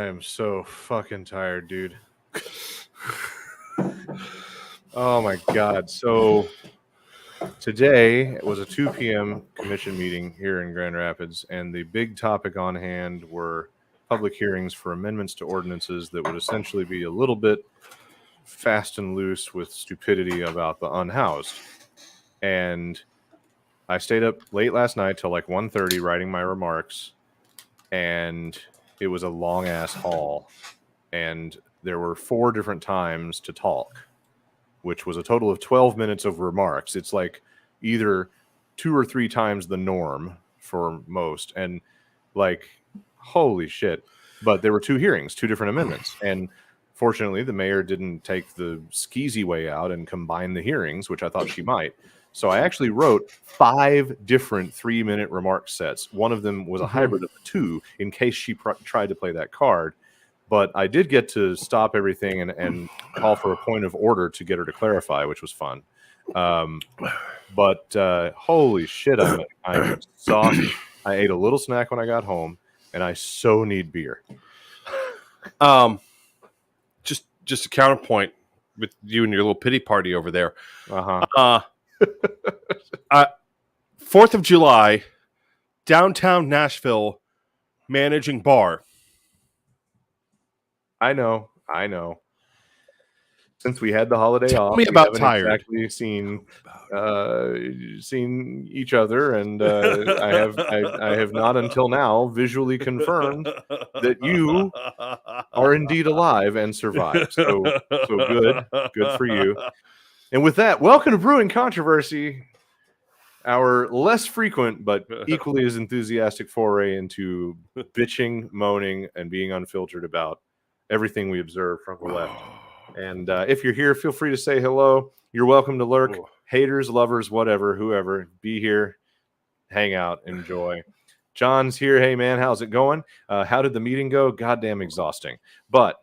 am so fucking tired, dude. Oh my God. So today was a 2 p.m. commission meeting here in Grand Rapids, and the big topic on hand were public hearings for amendments to ordinances that would essentially be a little bit fast and loose with stupidity about the unhoused. And I stayed up late last night till like 1:30 writing my remarks, and it was a long ass haul. And there were 4 different times to talk, which was a total of 12 minutes of remarks. It's like either 2 or 3 times the norm for most. And like, holy shit. But there were 2 hearings, 2 different amendments. And fortunately, the mayor didn't take the skeezy way out and combine the hearings, which I thought she might. So I actually wrote 5 different 3-minute remark sets. One of them was a hybrid of the 2 in case she tried to play that card. But I did get to stop everything and call for a point of order to get her to clarify, which was fun. But holy shit, I'm exhausted. I ate a little snack when I got home, and I so need beer. Just a counterpoint with you and your little pity party over there. 4th of July, downtown Nashville, managing bar. I know. Since we had the holiday off, me about we haven't tired. exactly seen each other, and I have not until now visually confirmed that you are indeed alive and survived. So good for you. And with that, welcome to Brewing Controversy, our less frequent but equally as enthusiastic foray into bitching, moaning, and being unfiltered about everything we observe from the left. And if you're here, feel free to say hello. You're welcome to lurk. Haters, lovers, whatever, whoever, be here, hang out, enjoy. John's here. Hey, man, how's it going? How did the meeting go? Goddamn exhausting. But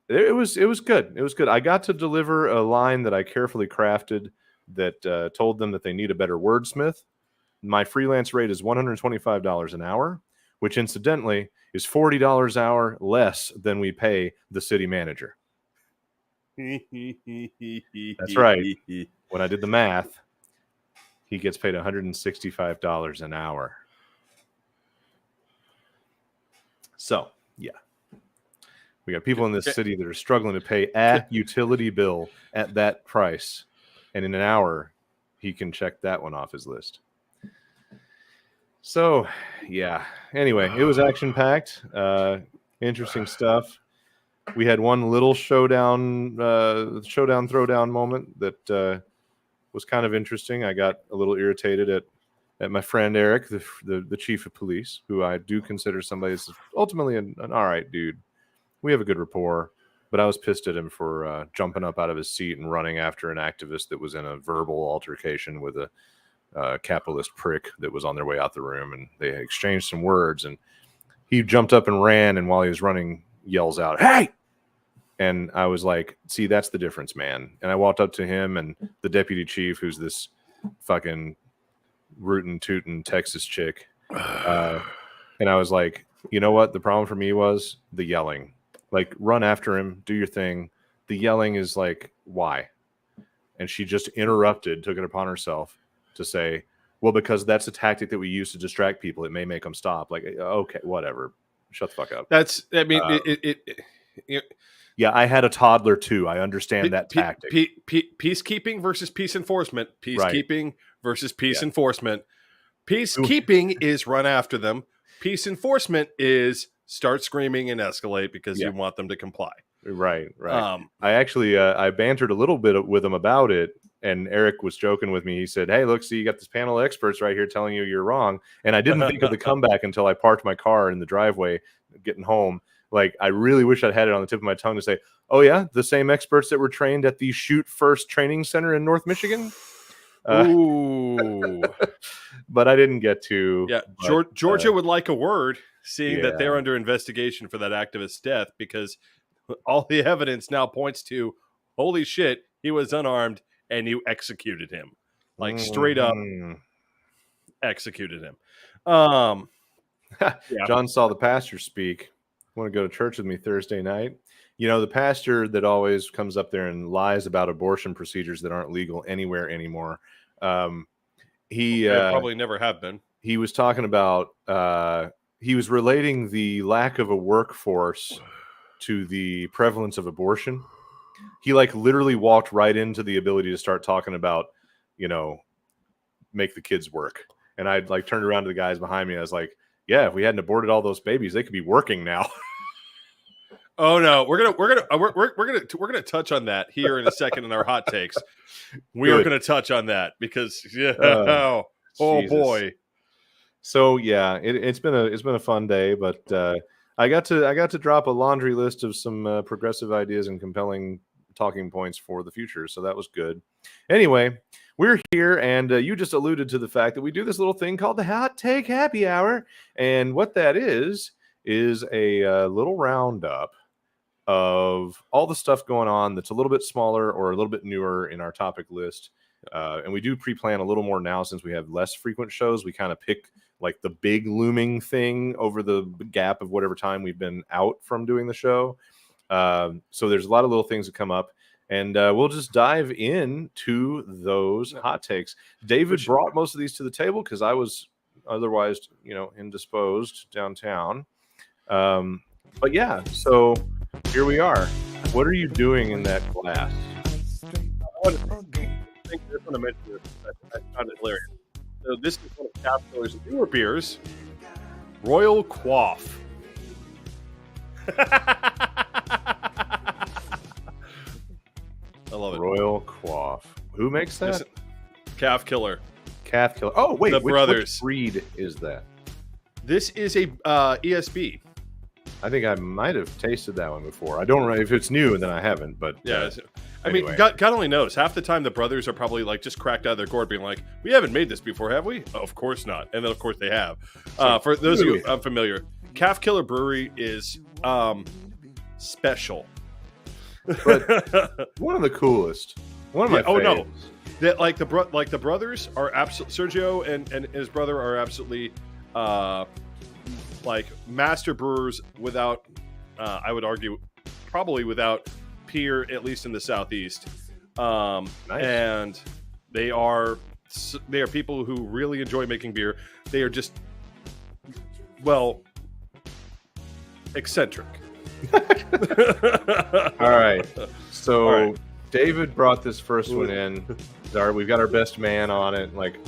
it was good. It was good. I got to deliver a line that I carefully crafted that told them that they need a better wordsmith. My freelance rate is $125 an hour, which incidentally is $40 an hour less than we pay the city manager. That's right. When I did the math, he gets paid $165 an hour. So, yeah. We got people in this city that are struggling to pay a utility bill at that price. And in an hour, he can check that one off his list. So, yeah. Anyway, it was action-packed. Interesting stuff. We had one little showdown throwdown moment that was kind of interesting. I got a little irritated at my friend Eric, the chief of police, who I do consider somebody that's ultimately an all right dude. We have a good rapport, but I was pissed at him for jumping up out of his seat and running after an activist that was in a verbal altercation with a capitalist prick that was on their way out the room, and they exchanged some words, and he jumped up and ran, and while he was running, yells out, "Hey!" And I was like, see, that's the difference, man. And I walked up to him and the deputy chief, who's this fucking rootin' tootin' Texas chick, and I was like, you know what? The problem for me was the yelling. Like, run after him, do your thing. The yelling is like, why? And she just interrupted, took it upon herself to say, well, because that's a tactic that we use to distract people. It may make them stop. Like, okay, whatever. Shut the fuck up. Yeah, I had a toddler too. I understand that tactic. Peacekeeping versus peace enforcement. Peacekeeping versus peace enforcement. Peacekeeping is run after them. Peace enforcement is start screaming and escalate because you want them to comply. Right. I actually I bantered a little bit with him about it, and Eric was joking with me. He said, "Hey, look, see, you got this panel of experts right here telling you you're wrong." And I didn't think of the comeback until I parked my car in the driveway getting home. Like, I really wish I'd had it on the tip of my tongue to say, "Oh yeah, the same experts that were trained at the Shoot First Training Center in North Michigan." Ooh, but I didn't get to. Yeah, but, Georgia would like a word, seeing that they're under investigation for that activist's death, because all the evidence now points to, holy shit, he was unarmed and you executed him, like straight up executed him. John saw the pastor speak. Want to go to church with me Thursday night? You know, the pastor that always comes up there and lies about abortion procedures that aren't legal anywhere anymore. He probably never have been. He was talking about he was relating the lack of a workforce to the prevalence of abortion. He like literally walked right into the ability to start talking about, you know, make the kids work. And I like turned around to the guys behind me. I was like, yeah, if we hadn't aborted all those babies, they could be working now. Oh no, we're gonna touch on that here in a second in our hot takes. We are gonna touch on that because oh boy. So yeah, it's been a fun day, but I got to drop a laundry list of some progressive ideas and compelling talking points for the future. So that was good. Anyway, we're here, and you just alluded to the fact that we do this little thing called the Hot Take Happy Hour, and what that is a little roundup of all the stuff going on that's a little bit smaller or a little bit newer in our topic list. And we do pre-plan a little more now since we have less frequent shows. We kind of pick like the big looming thing over the gap of whatever time we've been out from doing the show. So there's a lot of little things that come up, and we'll just dive into those hot takes. David brought most of these to the table because I was otherwise, indisposed downtown. But yeah, so here we are. What are you doing in that glass? I just want to mention this. I found it hilarious. So this is one of Cap Killer's newer beers, Royal Quaff. I love it. Royal Quaff. Who makes that? Calf Killer. Calf Killer. Oh wait, the brothers. Which breed is that? This is a ESB. I think I might have tasted that one before. I don't know if it's new, then I haven't. But yeah, anyway. I mean, God only knows. Half the time, the brothers are probably like just cracked out of their gourd, being like, "We haven't made this before, have we?" Oh, of course not. And then, of course, they have. For those of you unfamiliar, Calf Killer Brewery is special. But one of the coolest. One of my favorites. Oh no, that like the brothers are absolutely Sergio and his brother are absolutely like master brewers without I would argue probably without peer, at least in the Southeast. Nice. And they are people who really enjoy making beer. They are just eccentric. All right. So David brought this first one in. We've got our best man on it. Like,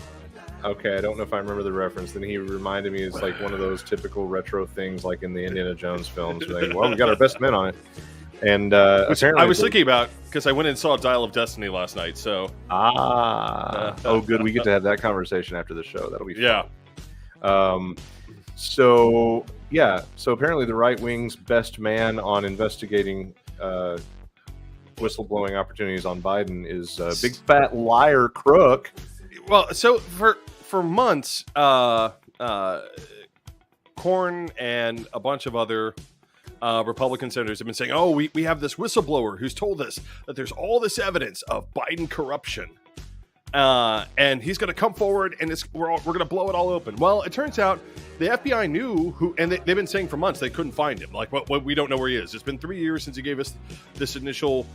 okay, I don't know if I remember the reference. Then he reminded me it's like one of those typical retro things like in the Indiana Jones films. Like, well, we got our best men on it. And apparently I was thinking about because I went and saw Dial of Destiny last night. So oh, good. We get to have that conversation after the show. That'll be fun. Yeah. So apparently the right wing's best man on investigating whistleblowing opportunities on Biden is big fat liar crook. Well, so for months, Corn and a bunch of other Republican senators have been saying, "Oh, we have this whistleblower who's told us that there's all this evidence of Biden corruption, and he's going to come forward and we're going to blow it all open." Well, it turns out the FBI knew who, and they've been saying for months they couldn't find him. Like, what we don't know where he is. It's been 3 years since he gave us this initial,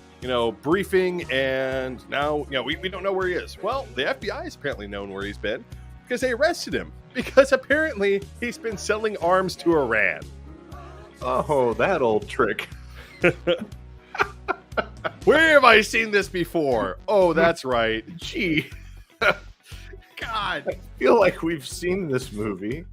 briefing, and now, we don't know where he is. Well, the FBI has apparently known where he's been because they arrested him because apparently he's been selling arms to Iran. Oh, that old trick. Where have I seen this before? Oh, that's right. Gee. God. I feel like we've seen this movie.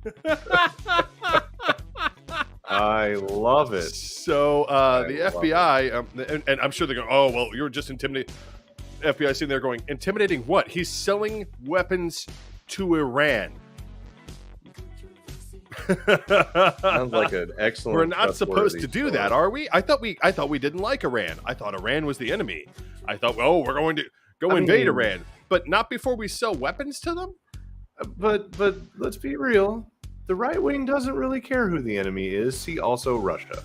I love it. So the FBI, and I'm sure they're going, "Oh, well, you're just intimidating." FBI sitting there going, "Intimidating what? He's selling weapons to Iran." Sounds like an excellent. We're not supposed to do that, are we? I thought we didn't like Iran. I thought Iran was the enemy. I thought, we're going to go invade Iran, but not before we sell weapons to them. But let's be real. The right wing doesn't really care who the enemy is. See also Russia,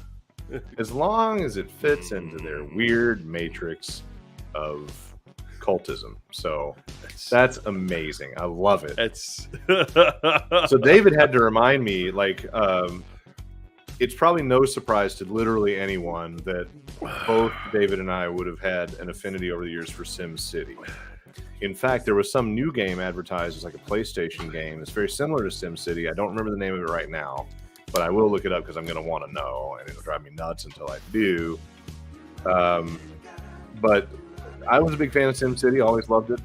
as long as it fits into their weird matrix of cultism. So that's amazing. I love it. It's So David had to remind me, like, it's probably no surprise to literally anyone that both David and I would have had an affinity over the years for Sim City. In fact, there was some new game advertised as like a PlayStation game. It's very similar to Sim City. I don't remember the name of it right now, but I will look it up because I'm going to want to know, and it'll drive me nuts until I do. But I was a big fan of Sim City. Always loved it.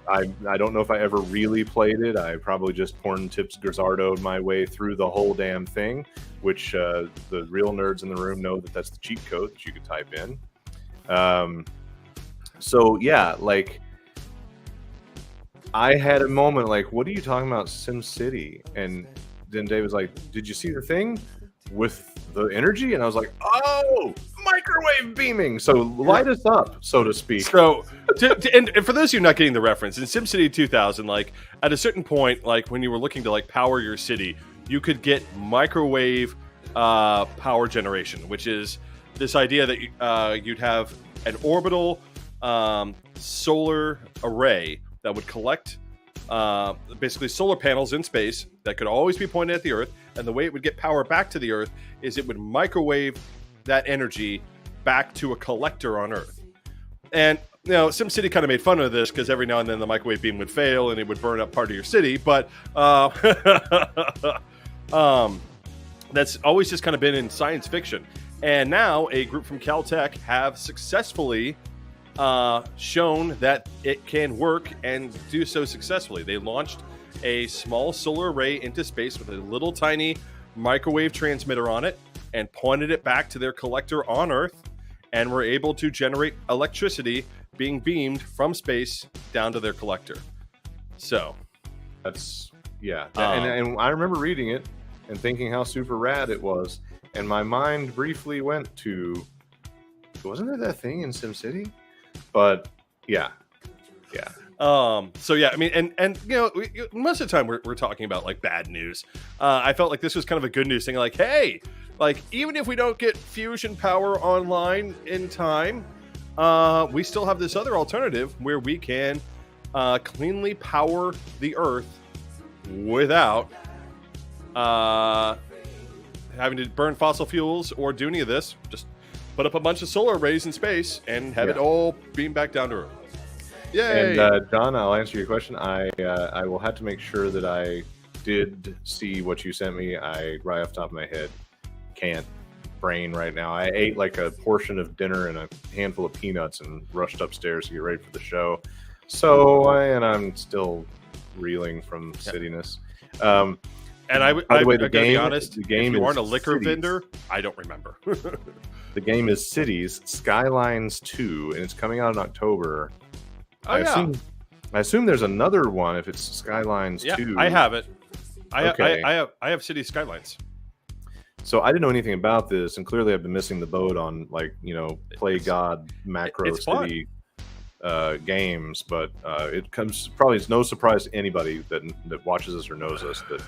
I don't know if I ever really played it. I probably just porn tips Gazzardo'd my way through the whole damn thing, which the real nerds in the room know that that's the cheat code that you could type in. So yeah, like I had a moment like, what are you talking about, Sim City? And then Dave was like, did you see the thing with the energy? And I was like, oh, microwave beaming. So light us up, so to speak. So, and for those of you not getting the reference, in SimCity 2000, like at a certain point, like when you were looking to like power your city, you could get microwave power generation, which is this idea that you'd have an orbital solar array that would collect basically solar panels in space that could always be pointed at the Earth, and the way it would get power back to the Earth is it would microwave that energy back to a collector on Earth. And you know, SimCity kind of made fun of this because every now and then the microwave beam would fail and it would burn up part of your city, but that's always just kind of been in science fiction. And now a group from Caltech have successfully shown that it can work and do so successfully. They launched a small solar array into space with a little tiny microwave transmitter on it and pointed it back to their collector on Earth, and were able to generate electricity being beamed from space down to their collector. So that's and I remember reading it and thinking how super rad it was, and my mind briefly went to, wasn't there that thing in SimCity? But yeah. So yeah, I mean, and you know, most of the time we're talking about like bad news. I felt like this was kind of a good news thing. Like, hey, like even if we don't get fusion power online in time, we still have this other alternative where we can cleanly power the Earth without having to burn fossil fuels or do any of this. Just put up a bunch of solar arrays in space and have it all beam back down to Earth. Yay! And Don, I'll answer your question. I will have to make sure that I did see what you sent me. I right off the top of my head can't brain right now. I ate like a portion of dinner and a handful of peanuts and rushed upstairs to get ready for the show. So I'm still reeling from cityness. And by the way, the I gotta game, be honest, the game if you aren't a is liquor Cities. vendor, I don't remember. The game is Cities Skylines 2, and it's coming out in October. I assume there's another one if it's Skylines 2. I have it. Okay. I have City Skylines. So I didn't know anything about this, and clearly I've been missing the boat on Play God Macro City games. But it comes probably as no surprise to anybody that watches us or knows us that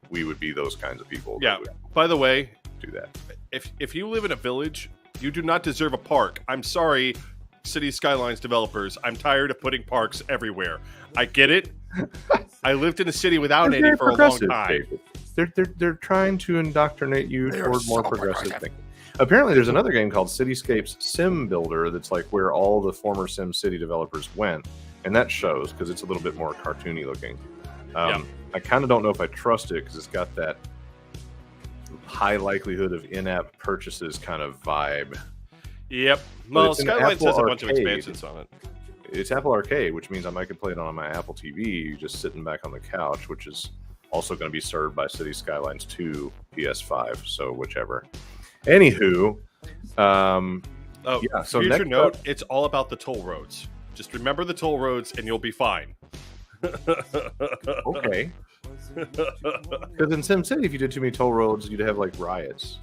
we would be those kinds of people. Yeah. By the way, do that. If you live in a village, you do not deserve a park. I'm sorry, City Skylines developers. I'm tired of putting parks everywhere. I get it. I lived in a city without any for a long time. David. They're trying to indoctrinate you toward more progressive thinking. Apparently, there's another game called Cityscapes Sim Builder that's like where all the former Sim City developers went, and that shows because it's a little bit more cartoony looking. I kind of don't know if I trust it because it's got that high likelihood of in-app purchases kind of vibe. Yep. Well, Skylines has a bunch of expansions on it. It's Apple Arcade, which means I might could play it on my Apple TV, just sitting back on the couch, which is also going to be served by City Skylines 2 PS5, so whichever. Anywho, so future note, it's all about the toll roads. Just remember the toll roads and you'll be fine. Okay. Because in SimCity, if you did too many toll roads, you'd have like riots.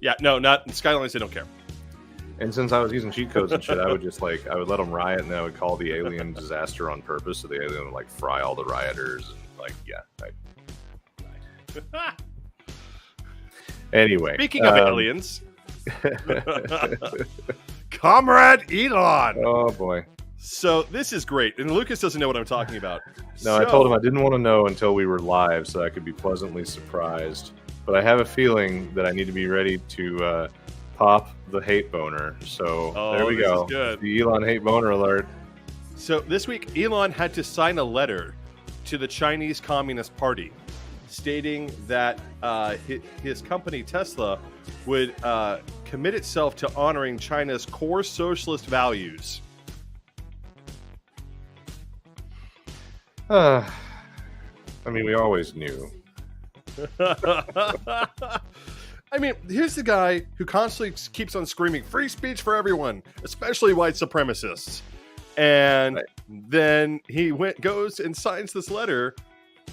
Yeah, no, not in Skylines. They don't care. And since I was using cheat codes and shit, I would let them riot, and then I would call the alien disaster on purpose, so the alien would like fry all the rioters and Anyway, speaking of aliens, Comrade Elon. Oh boy. So this is great, and Lucas doesn't know what I'm talking about. No, I told him I didn't want to know until we were live, so I could be pleasantly surprised. But I have a feeling that I need to be ready to pop the hate boner. So there we go. Is good. The Elon hate boner alert. So this week, Elon had to sign a letter to the Chinese Communist Party stating that his company, Tesla, would commit itself to honoring China's core socialist values. I mean, we always knew. I mean, here's the guy who constantly keeps on screaming free speech for everyone, especially white supremacists. And then he goes and signs this letter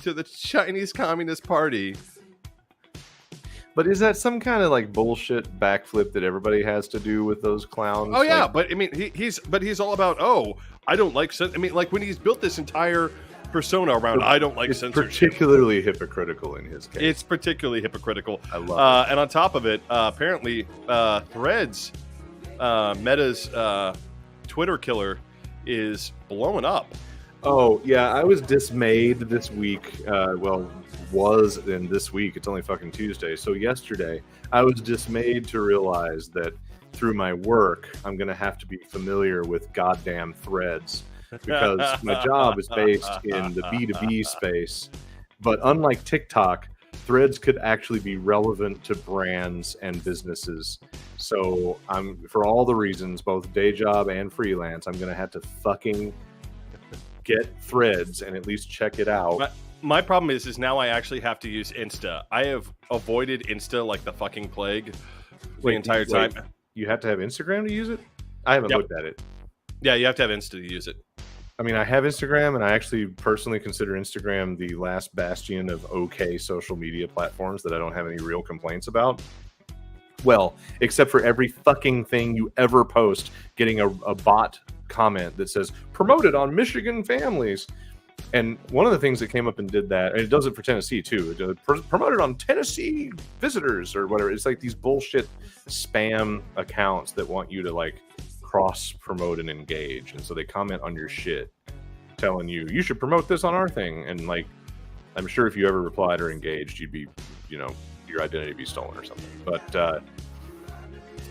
to the Chinese Communist Party. But is that some kind of like bullshit backflip that everybody has to do with those clowns? Oh yeah, but I mean, he's all about, I don't like. I mean, like when he's built this entire persona around, I don't like censorship. Particularly hypocritical in his case. It's particularly hypocritical. I love it. And on top of it, apparently, Threads, Meta's Twitter killer, is blowing up. Oh yeah, I was dismayed this week. In this week, it's only fucking Tuesday. So yesterday, I was dismayed to realize that through my work, I'm going to have to be familiar with goddamn Threads because my job is based in the B2B space. But unlike TikTok, Threads could actually be relevant to brands and businesses. So for all the reasons, both day job and freelance, I'm going to have to fucking get Threads and at least check it out. My problem is now I actually have to use Insta. I have avoided Insta like the fucking plague the entire time. You have to have Instagram to use it? I haven't looked at it. Yeah, you have to have Insta to use it. I mean, I have Instagram, and I actually personally consider Instagram the last bastion of okay social media platforms that I don't have any real complaints about. Well, except for every fucking thing you ever post getting a bot comment that says, promoted on Michigan families. And one of the things that came up and did that, and it does it for Tennessee too, it promoted on Tennessee visitors or whatever. It's like these bullshit spam accounts that want you to like cross promote and engage. And so they comment on your shit telling you should promote this on our thing. And like, I'm sure if you ever replied or engaged, you'd be, your identity would be stolen or something. But,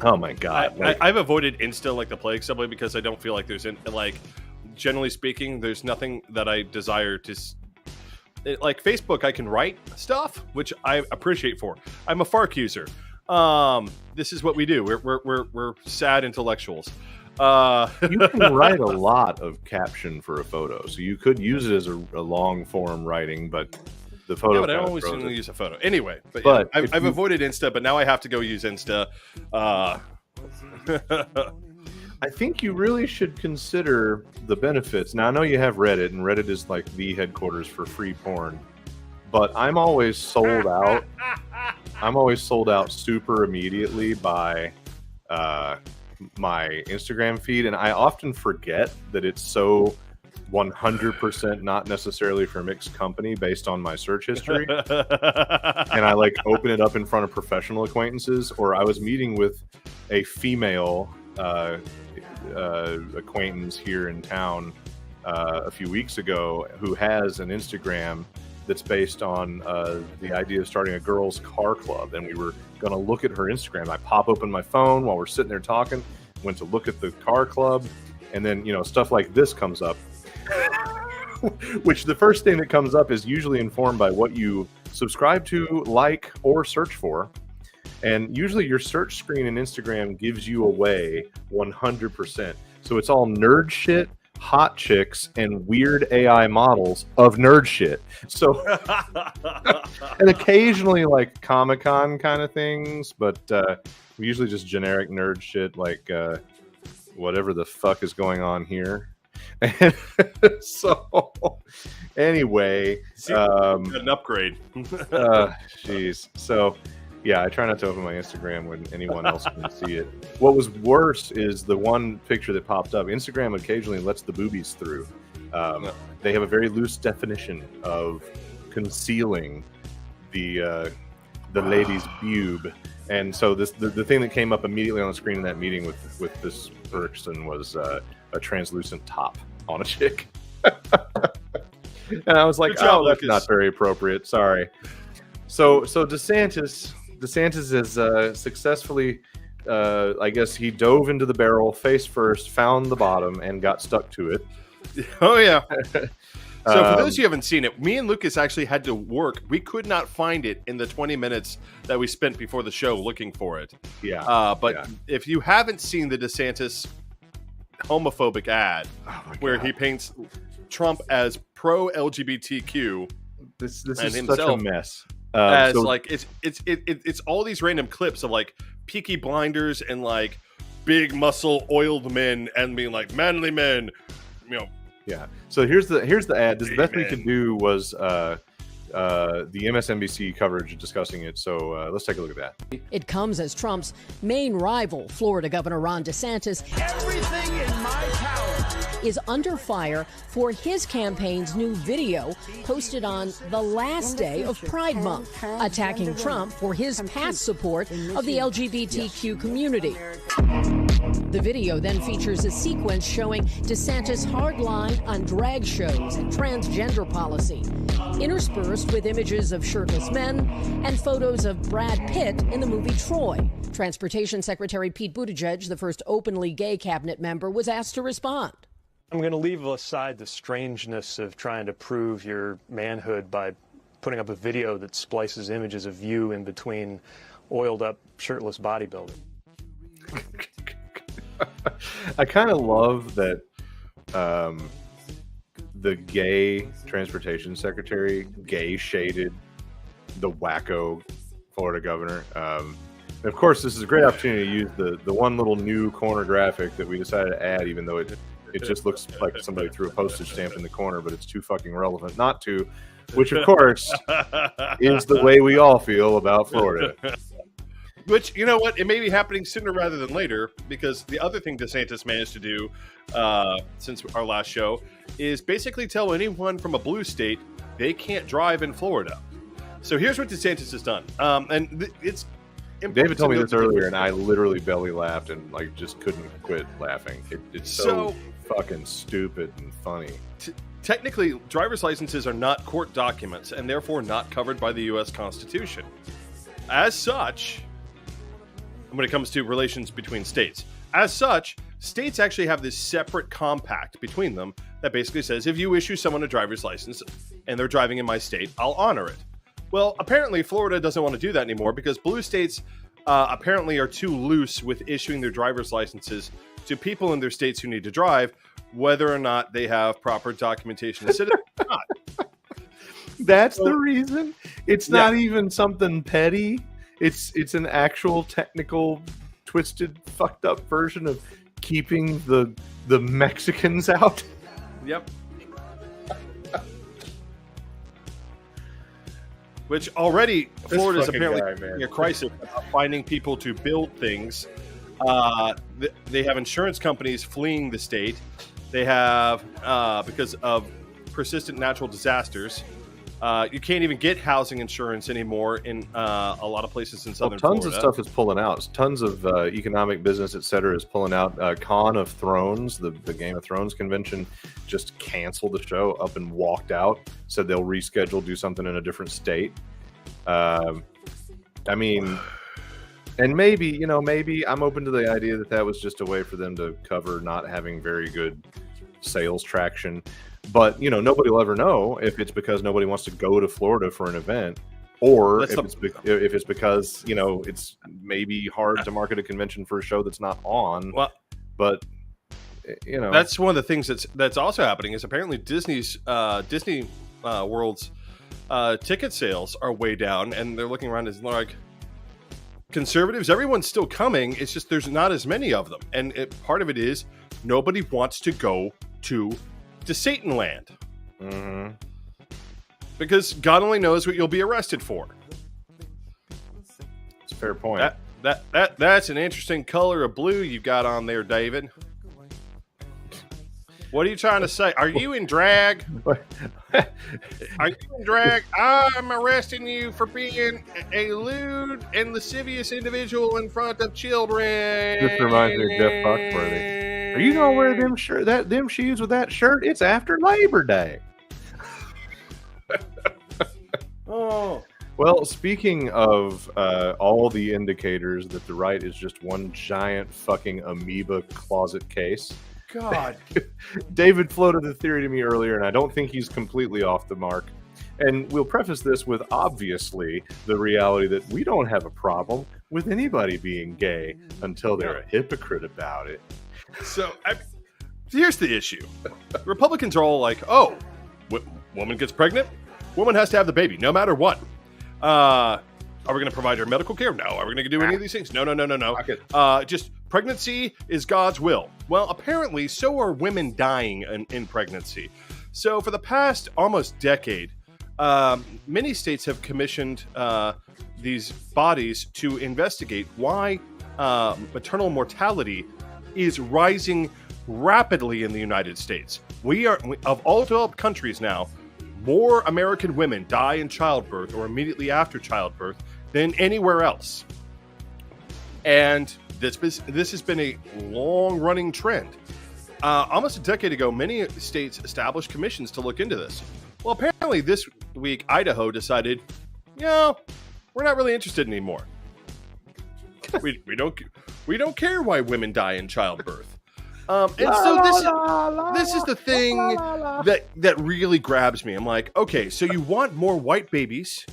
oh my God. I've avoided Insta like the plague, simply because I don't feel like there's generally speaking, there's nothing that I desire to. Like Facebook, I can write stuff, which I appreciate for. I'm a FARC user. This is what we do. We're sad intellectuals. You can write a lot of caption for a photo, so you could use it as a long form writing, but the photo. Yeah, but I always only use a photo anyway. But yeah, I've avoided Insta, but now I have to go use Insta. I think you really should consider the benefits. Now, I know you have Reddit, and Reddit is like the headquarters for free porn, but I'm always sold out. I'm always sold out super immediately by my Instagram feed, and I often forget that it's so 100% not necessarily for mixed company based on my search history. And I like open it up in front of professional acquaintances, or I was meeting with a female acquaintance here in town a few weeks ago who has an Instagram that's based on the idea of starting a girls' car club, and we were going to look at her Instagram. I pop open my phone while we're sitting there talking, went to look at the car club, and then stuff like this comes up, which the first thing that comes up is usually informed by what you subscribe to, like, or search for. And usually your search screen in Instagram gives you away 100%. So it's all nerd shit, hot chicks, and weird AI models of nerd shit. So, and occasionally like Comic-Con kind of things, but usually just generic nerd shit like whatever the fuck is going on here. And so anyway, an upgrade. Jeez. So yeah, I try not to open my Instagram when anyone else can see it. What was worse is the one picture that popped up. Instagram occasionally lets the boobies through. They have a very loose definition of concealing the lady's boob. And so the thing that came up immediately on the screen in that meeting with this person was a translucent top on a chick. And I was like, Good job, oh, that's Lucas. not very appropriate. Sorry. So DeSantis has successfully, I guess he dove into the barrel face first, found the bottom, and got stuck to it. Oh, yeah. So for those of you who haven't seen it, me and Lucas actually had to work. We could not find it in the 20 minutes that we spent before the show looking for it. Yeah. But if you haven't seen the DeSantis homophobic ad where he paints Trump as pro-LGBTQ, this and is himself such a mess. as So- like it's all these random clips of like Peaky Blinders and like big muscle oiled men and being like manly men, you know. Yeah. So here's the ad. The best we Amen. could do was the MSNBC coverage discussing it. So let's take a look at that. It comes as Trump's main rival, Florida Governor Ron DeSantis, Everything in my power. is under fire for his campaign's new video posted on the last day of Pride Month, attacking Trump for his past support of the LGBTQ community. The video then features a sequence showing DeSantis' hard line on drag shows and transgender policy, interspersed with images of shirtless men and photos of Brad Pitt in the movie Troy. Transportation Secretary Pete Buttigieg, the first openly gay cabinet member, was asked to respond. I'm going to leave aside the strangeness of trying to prove your manhood by putting up a video that splices images of you in between oiled up shirtless bodybuilding. I kind of love that the gay transportation secretary gay shaded the wacko Florida governor. Of course, this is a great opportunity to use the one little new corner graphic that we decided to add, even though it just looks like somebody threw a postage stamp in the corner, but it's too fucking relevant not to, which of course is the way we all feel about Florida. Which, you know what, it may be happening sooner rather than later, because the other thing DeSantis managed to do since our last show is basically tell anyone from a blue state they can't drive in Florida. So here's what DeSantis has done. It's David told me this earlier, and I literally belly laughed and like just couldn't quit laughing. It's so fucking stupid and funny. Technically, driver's licenses are not court documents and therefore not covered by the U.S. Constitution. As such, when it comes to relations between states, as such, states actually have this separate compact between them that basically says if you issue someone a driver's license and they're driving in my state, I'll honor it. Well, apparently Florida doesn't want to do that anymore because blue states apparently are too loose with issuing their driver's licenses to people in their states who need to drive, whether or not they have proper documentation to citizenship or not. That's the reason. It's not even something petty. It's an actual technical, twisted, fucked up version of keeping the Mexicans out. Yep. Which already Florida is apparently having a crisis about finding people to build things. They have insurance companies fleeing the state. They have, because of persistent natural disasters, you can't even get housing insurance anymore in a lot of places in southern Tons Florida. of stuff is pulling out. Tons of economic business, et cetera, is pulling out. Con of Thrones, the Game of Thrones convention, just canceled the show, up and walked out. Said they'll reschedule, do something in a different state. I mean, and maybe I'm open to the idea that was just a way for them to cover not having very good sales traction. But nobody will ever know if it's because nobody wants to go to Florida for an event, or if it's because it's maybe hard to market a convention for a show that's not on. Well, but that's one of the things that's also happening is apparently Disney World's ticket sales are way down, and they're looking around as like conservatives. Everyone's still coming. It's just there's not as many of them, and part of it is nobody wants to go to Satanland. Mm-hmm. Because God only knows what you'll be arrested for. It's a fair point. That's an interesting color of blue you got on there, David. What are you trying to say? Are you in drag? Are you in drag? I'm arresting you for being a lewd and lascivious individual in front of children. This reminds me of Jeff Foxworthy. Are you gonna wear them shoes with that shirt? It's after Labor Day. Oh. Well, speaking of all the indicators that the right is just one giant fucking amoeba closet case, God. David floated the theory to me earlier, and I don't think he's completely off the mark. And we'll preface this with obviously the reality that we don't have a problem with anybody being gay until they're a hypocrite about it. So here's the issue. Republicans are all like, oh, woman gets pregnant, woman has to have the baby, no matter what. Are we going to provide her medical care? No. Are we going to do any of these things? No. Just pregnancy is God's will. Well, apparently, so are women dying in pregnancy. So for the past almost decade, many states have commissioned these bodies to investigate why maternal mortality is rising rapidly in the United States. Of all developed countries now, more American women die in childbirth or immediately after childbirth than anywhere else. And this has been a long-running trend. Almost a decade ago, many states established commissions to look into this. Well, apparently this week, Idaho decided, we're not really interested anymore. we don't care why women die in childbirth. And so this is the thing that really grabs me. I'm like, okay, so you want more white babies,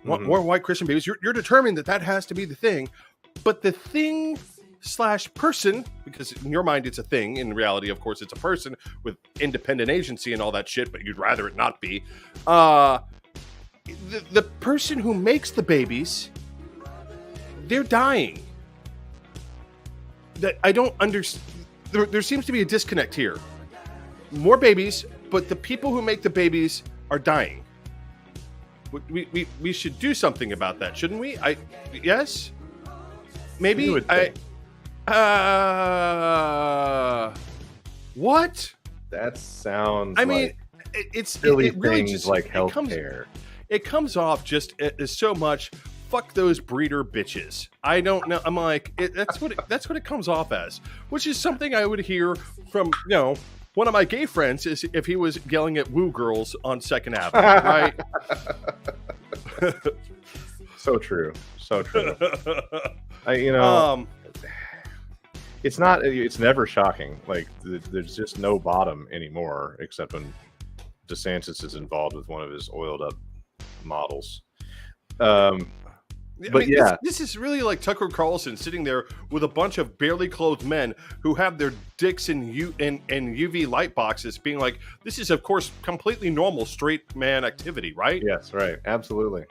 more white Christian babies. You're determined that has to be the thing, but the thing / person, because in your mind it's a thing, in reality, of course, it's a person with independent agency and all that shit, but you'd rather it not be. The person who makes the babies, they're dying. That I don't understand. There seems to be a disconnect here. More babies, but the people who make the babies are dying. We should do something about that, shouldn't we? Yes? Maybe? What? That sounds it's silly it really things just, like healthcare. It comes off just as so much, fuck those breeder bitches. I don't know. I'm like, that's what it comes off as, which is something I would hear from, one of my gay friends is if he was yelling at woo girls on 2nd Avenue, right? So true. It's never shocking. Like, there's just no bottom anymore, except when DeSantis is involved with one of his oiled up models. This is really like Tucker Carlson sitting there with a bunch of barely clothed men who have their dicks in UV light boxes, being like, "This is, of course, completely normal straight man activity, right?" Yes, right, absolutely.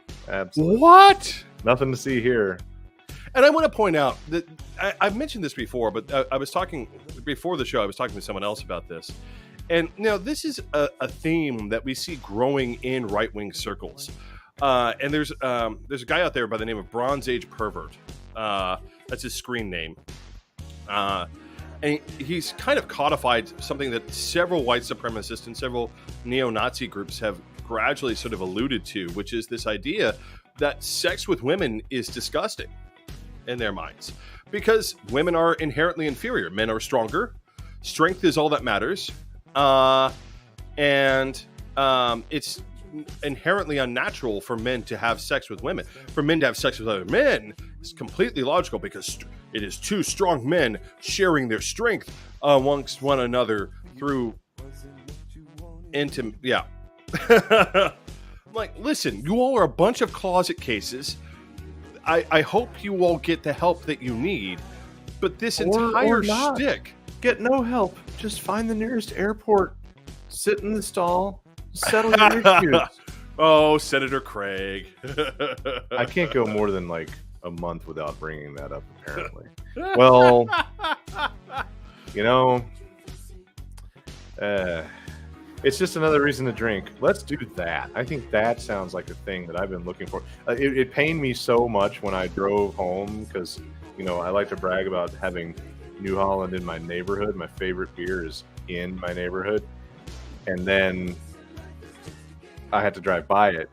What? Nothing to see here. And I want to point out that I've mentioned this before, but I was talking before the show. I was talking to someone else about this, and this is a theme that we see growing in right-wing circles. And there's a guy out there by the name of Bronze Age Pervert. That's his screen name. And he's kind of codified something that several white supremacists and several neo-Nazi groups have gradually sort of alluded to, which is this idea that sex with women is disgusting in their minds because women are inherently inferior. Men are stronger. Strength is all that matters. And it's inherently unnatural for men to have sex with women. For men to have sex with other men is completely logical because it is two strong men sharing their strength amongst one another through intimate. Yeah. Like, listen, you all are a bunch of closet cases. I hope you all get the help that you need, but this entire shtick. Get no help. Just find the nearest airport. Sit in the stall. Settle your issues. Oh, Senator Craig. I can't go more than like a month without bringing that up, apparently. Well, it's just another reason to drink. Let's do that. I think that sounds like a thing that I've been looking for. It pained me so much when I drove home because, I like to brag about having New Holland in my neighborhood. My favorite beer is in my neighborhood. And then I had to drive by it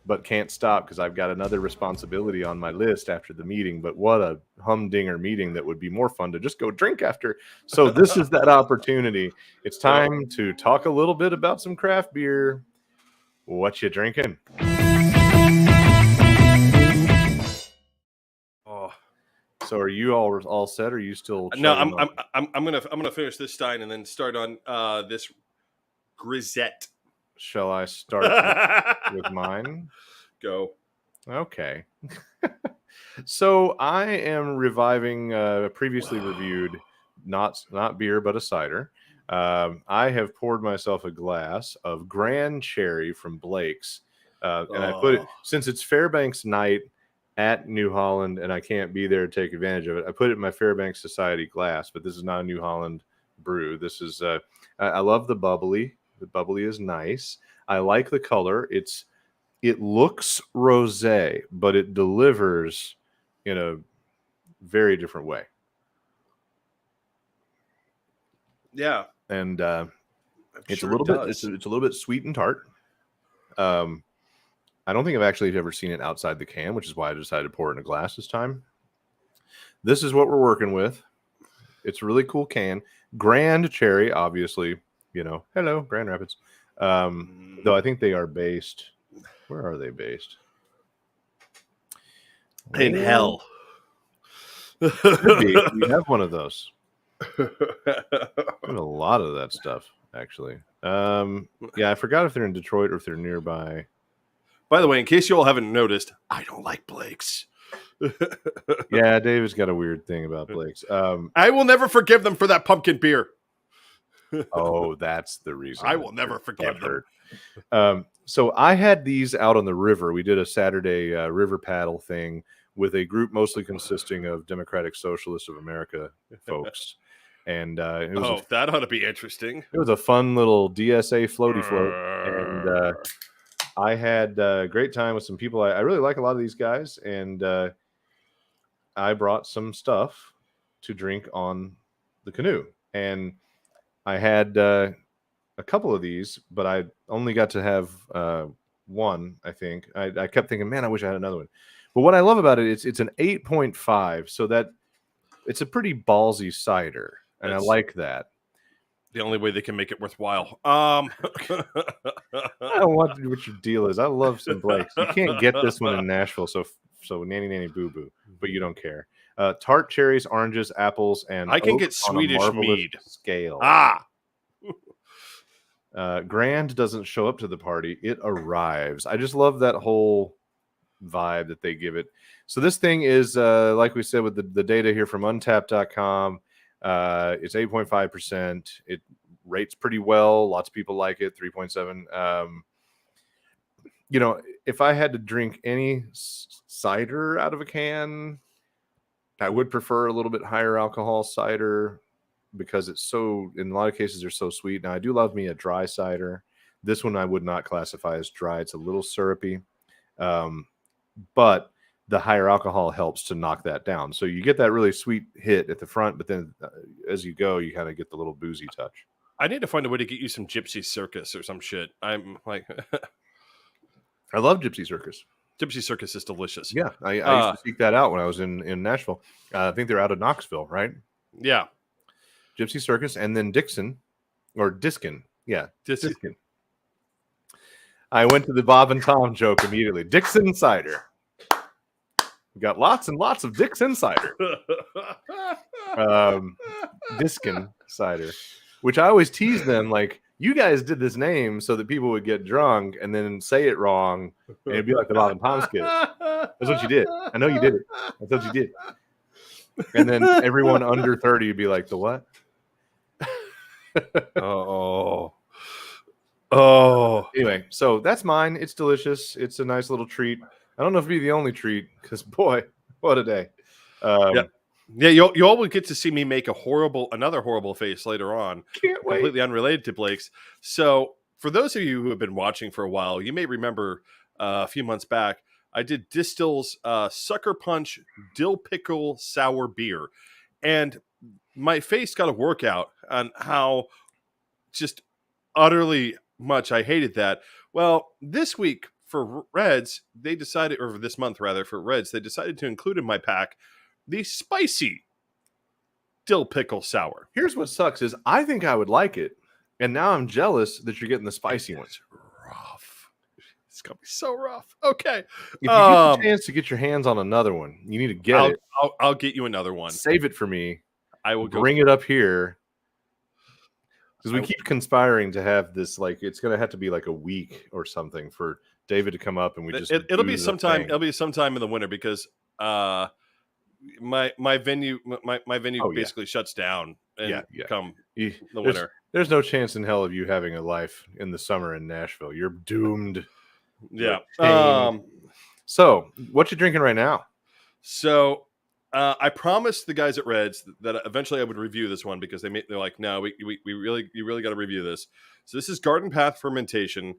but can't stop because I've got another responsibility on my list after the meeting. But what a humdinger meeting that would be more fun to just go drink after. So this is that opportunity. It's time to talk a little bit about some craft beer. What you drinking? Oh. So are you all set? Or are you still? No, chugging I'm gonna finish this stein and then start on this grisette. Shall I start with mine? Go. Okay. So I am reviving previously reviewed, not beer, but a cider. I have poured myself a glass of Grand Cherry from Blake's. And I put it, since it's Fairbanks night at New Holland and I can't be there to take advantage of it, I put it in my Fairbanks Society glass, but this is not a New Holland brew. This is, I love the bubbly. The bubbly is nice. I like the color. It looks rosé, but it delivers in a very different way. Yeah, and it's sure a little it bit does. it's a little bit sweet and tart. I don't think I've actually ever seen it outside the can, which is why I decided to pour it in a glass this time. This is what we're working with. It's a really cool can. Grand Cherry, obviously, hello, Grand Rapids. Though I think they are based. Where are they based? In hell. Could be. We have one of those. We have a lot of that stuff, actually. Yeah, I forgot if they're in Detroit or if they're nearby. By the way, in case you all haven't noticed, I don't like Blake's. Yeah, David's got a weird thing about Blake's. I will never forgive them for that pumpkin beer. Oh, that's the reason. I will never forgive them. So I had these out on the river. We did a Saturday river paddle thing with a group mostly consisting of Democratic Socialists of America folks. And it was that ought to be interesting. It was a fun little DSA floaty float. And I had a great time with some people. I really like a lot of these guys. And I brought some stuff to drink on the canoe. And I had a couple of these, but I only got to have one, I think. I kept thinking, man, I wish I had another one. But what I love about it, it's an 8.5, so that it's a pretty ballsy cider, and I like that. The only way they can make it worthwhile. I don't want what your deal is. I love some Blake's. You can't get this one in Nashville, so nanny boo boo, but you don't care. Tart cherries, oranges, apples, and I can get Swedish mead scale. Grand doesn't show up to the party; it arrives. I just love that whole vibe that they give it. So this thing is, like we said, with the data here from Untappd.com, it's 8.5%. It rates pretty well. Lots of people like it. 3.7. If I had to drink any cider out of a can, I would prefer a little bit higher alcohol cider because it's so, in a lot of cases, they're so sweet. Now, I do love me a dry cider. This one I would not classify as dry. It's a little syrupy. But the higher alcohol helps to knock that down. So you get that really sweet hit at the front, but then as you go, you kind of get the little boozy touch. I need to find a way to get you some Gypsy Circus or some shit. I'm like... I love Gypsy Circus. Gypsy Circus is delicious. Yeah, I used to seek that out when I was in Nashville. I think they're out of Knoxville, right? Yeah. Gypsy Circus, and then Diskin. Yeah, Diskin. I went to the Bob and Tom joke immediately. Dixon cider. We got lots and lots of Dixon cider. Diskin cider, which I always tease them like, you guys did this name so that people would get drunk and then say it wrong, and it'd be like the Bob and Tom skit. That's what you did. I know you did it. That's what you did. And then everyone under 30 would be like, the what? Oh. Anyway, so that's mine. It's delicious. It's a nice little treat. I don't know if it'd be the only treat because, boy, what a day. Yeah, you all will get to see me make another horrible face later on. Can't wait. Completely unrelated to Blake's. So, for those of you who have been watching for a while, you may remember a few months back, I did Distill's Sucker Punch Dill Pickle Sour Beer. And my face got a workout on how just utterly much I hated that. Well, this week, for Reds, they decided, or this month rather, for Reds, they decided to include in my pack the spicy dill pickle sour. Here's what sucks is I think I would like it, and now I'm jealous that you're getting the spicy one. It's rough. It's gonna be so rough. Okay, If you get the chance to get your hands on another one, you need to get it. I'll get you another one. Save it for me. I will bring it up here because we keep conspiring to have this. Like, it's gonna have to be like a week or something for David to come up, and we just it'll be sometime. It'll be sometime in the winter because my venue basically shuts down come the winter. There's no chance in hell of you having a life in the summer in Nashville. You're doomed. Yeah. So what you drinking right now? So I promised the guys at Reds that eventually I would review this one because they're like, no, you really got to review this. So this is Garden Path Fermentation.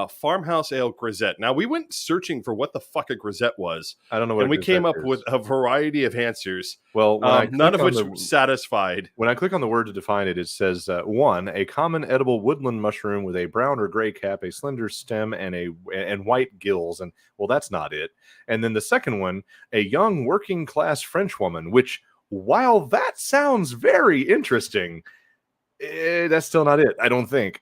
Farmhouse Ale Grisette. Now, we went searching for what the fuck a grisette was. I don't know what and we came up with a variety of answers. Well, none of which satisfied. When I click on the word to define it, it says, 1, a common edible woodland mushroom with a brown or gray cap, a slender stem, and white gills. And, well, that's not it. And then the second one, a young working-class French woman, which, while that sounds very interesting, that's still not it, I don't think.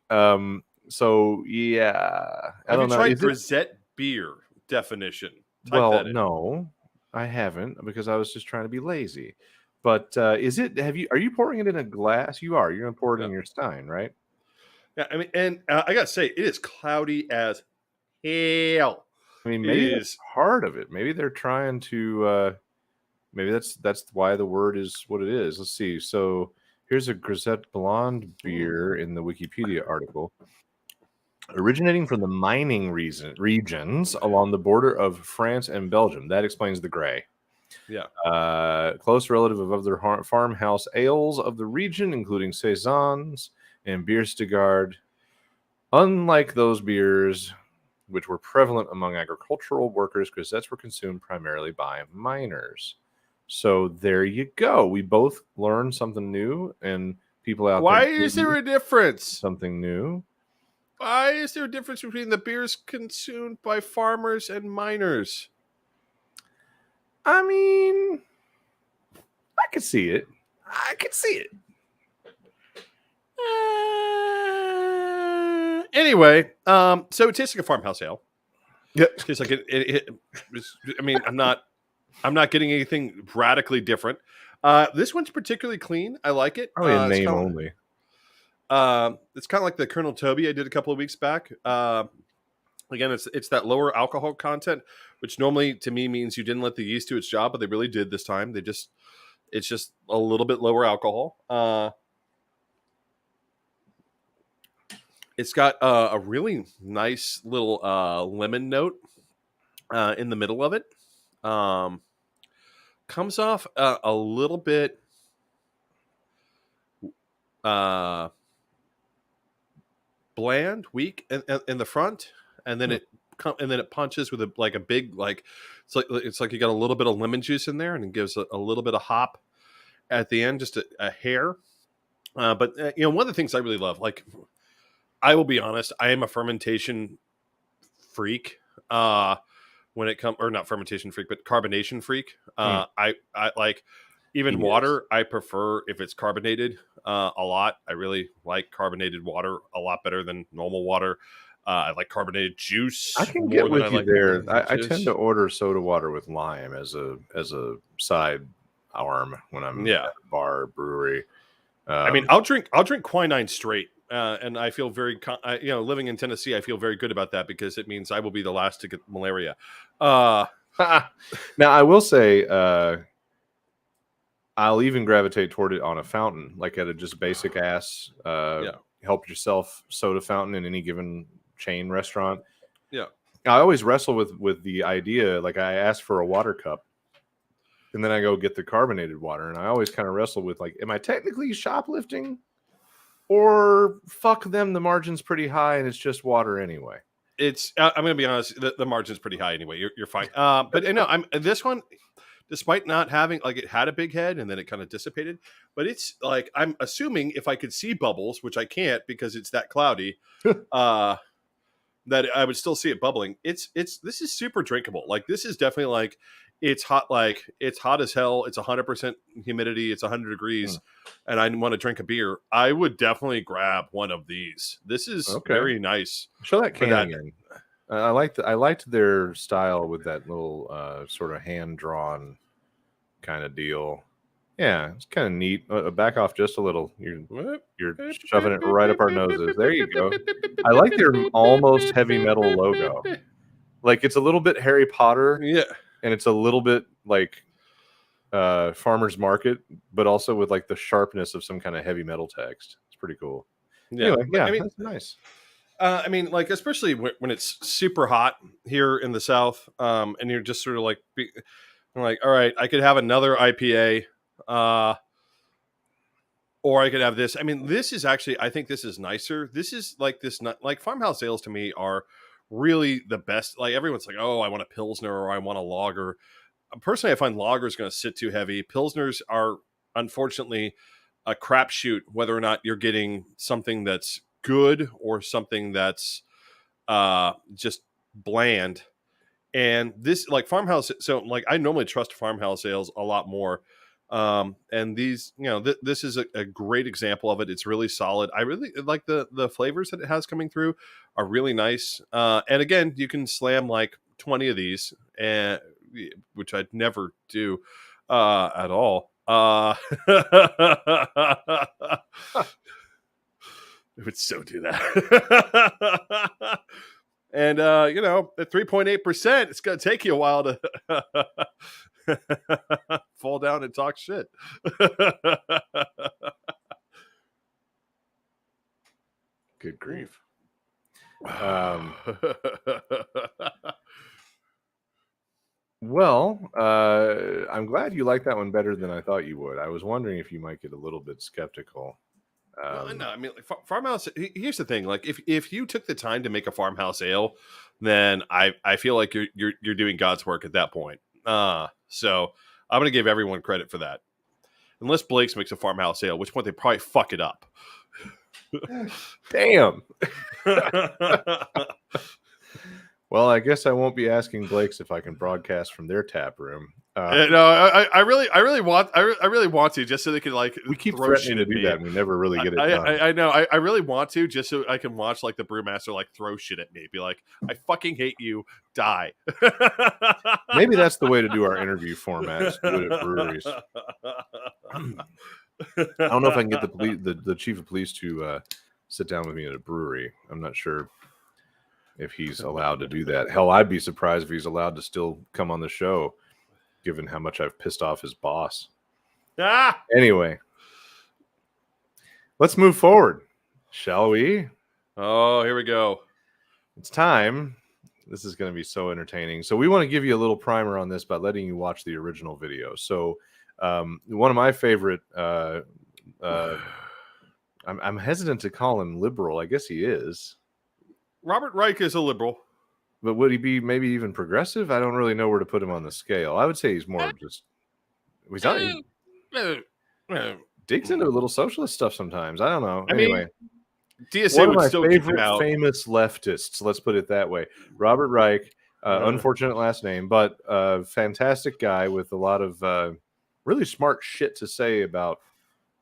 So yeah, I don't know. Have you tried grisette beer definition? No, I haven't because I was just trying to be lazy. But is it? Are you pouring it in a glass? You are. You're gonna pour it in your stein, right? Yeah, I mean, and I gotta say, it is cloudy as hell. I mean, maybe it's part of it. Maybe they're trying to. Maybe that's why the word is what it is. Let's see. So here's a grisette blonde beer in the Wikipedia article. Originating from the mining regions along the border of France and Belgium. That explains the gray. Yeah. Close relative of other farmhouse ales of the region, including Saisons and Bierstegard. Unlike those beers, which were prevalent among agricultural workers, grisettes were consumed primarily by miners. So there you go. We both learned something new, and people out there. Why is there a difference? Something new. Why is there a difference between the beers consumed by farmers and miners? I mean, I could see it. Anyway, so it tastes like a farmhouse ale. Yeah, it tastes like it. I mean, I'm not getting anything radically different. This one's particularly clean. I like it. Probably a name only. It's kind of like the Colonel Toby I did a couple of weeks back. Again, it's that lower alcohol content, which normally to me means you didn't let the yeast do its job, but they really did this time. It's just a little bit lower alcohol. It's got a really nice little lemon note in the middle of it. Comes off a little bit bland, weak in the front, and then it punches with a big, like, it's like you got a little bit of lemon juice in there, and it gives a little bit of hop at the end, just a hair. But one of the things I really love, like, I will be honest, I am a fermentation freak. When it comes, or not fermentation freak, but carbonation freak. I like even water. I prefer if it's carbonated a lot. I really like carbonated water a lot better than normal water. I like carbonated juice. I can get with you there. I tend to order soda water with lime as a side arm when I'm at a bar or brewery. I mean, I'll drink quinine straight. And I feel very, living in Tennessee, I feel very good about that because it means I will be the last to get malaria. Now, I will say, I'll even gravitate toward it on a fountain, like at a just basic ass help yourself soda fountain in any given chain restaurant. Yeah, I always wrestle with the idea. Like, I ask for a water cup, and then I go get the carbonated water, and I always kind of wrestle with, like, am I technically shoplifting? Or fuck them, the margin's pretty high and it's just water anyway. I'm going to be honest, the margin's pretty high anyway. You're fine. But no, this one, despite not having, like, it had a big head and then it kind of dissipated, but it's like, I'm assuming if I could see bubbles, which I can't because it's that cloudy, that I would still see it bubbling. This is super drinkable. Like this is definitely like it's hot as hell. It's 100% humidity. It's 100 degrees, and I want to drink a beer. I would definitely grab one of these. This is very nice. Show that can again. I liked their style with that little sort of hand drawn kind of deal. Yeah, it's kind of neat. Back off just a little. You're shoving it right up our noses. There you go. I like their almost heavy metal logo. Like it's a little bit Harry Potter. Yeah. And it's a little bit like Farmer's Market, but also with like the sharpness of some kind of heavy metal text. It's pretty cool. Yeah, anyway, yeah, I mean, that's nice. I mean, like especially when it's super hot here in the South, and you're just sort of like, all right, I could have another IPA, or I could have this. I mean, this is actually, I think this is nicer. This is like like farmhouse ales to me are really the best. Like everyone's like, oh, I want a Pilsner or I want a lager. Personally, I find lager is going to sit too heavy. Pilsners are unfortunately a crapshoot whether or not you're getting something that's good or something that's just bland. And this like farmhouse. So like I normally trust farmhouse ales a lot more. And these, this is a great example of it. It's really solid. I really like the flavors that it has coming through are really nice. And again, you can slam like 20 of these, which I'd never do at all. I would so do that. And at 3.8%, it's going to take you a while to fall down and talk shit. Good grief. Well, I'm glad you like that one better than I thought you would. I was wondering if you might get a little bit skeptical. No, I mean, like, farmhouse. Here's the thing: like, if you took the time to make a farmhouse ale, then I feel like you're doing God's work at that point. So I'm going to give everyone credit for that, unless Blake's makes a farmhouse ale, which point they probably fuck it up. Damn. Well, I guess I won't be asking Blake's if I can broadcast from their tap room. No, I really want to, just so they can like. We keep threatening to do that, and we never really get it done. I know. I really want to, just so I can watch like the brewmaster like throw shit at me, be like, "I fucking hate you, die." Maybe that's the way to do our interview format. Do it at breweries. I don't know if I can get the chief of police to sit down with me at a brewery. I'm not sure if he's allowed to do that. Hell, I'd be surprised if he's allowed to still come on the show, given how much I've pissed off his boss. Anyway, let's move forward, shall we? Oh, here we go. It's time. This is going to be so entertaining. So we want to give you a little primer on this by letting you watch the original video. So one of my favorite, I'm hesitant to call him liberal. I guess he is. Robert Reich is a liberal. But would he be maybe even progressive? I don't really know where to put him on the scale. I would say he's more just... He digs into a little socialist stuff sometimes. I don't know. Anyway. DSA one of my still favorite famous leftists, let's put it that way. Robert Reich, unfortunate last name, but fantastic guy with a lot of really smart shit to say about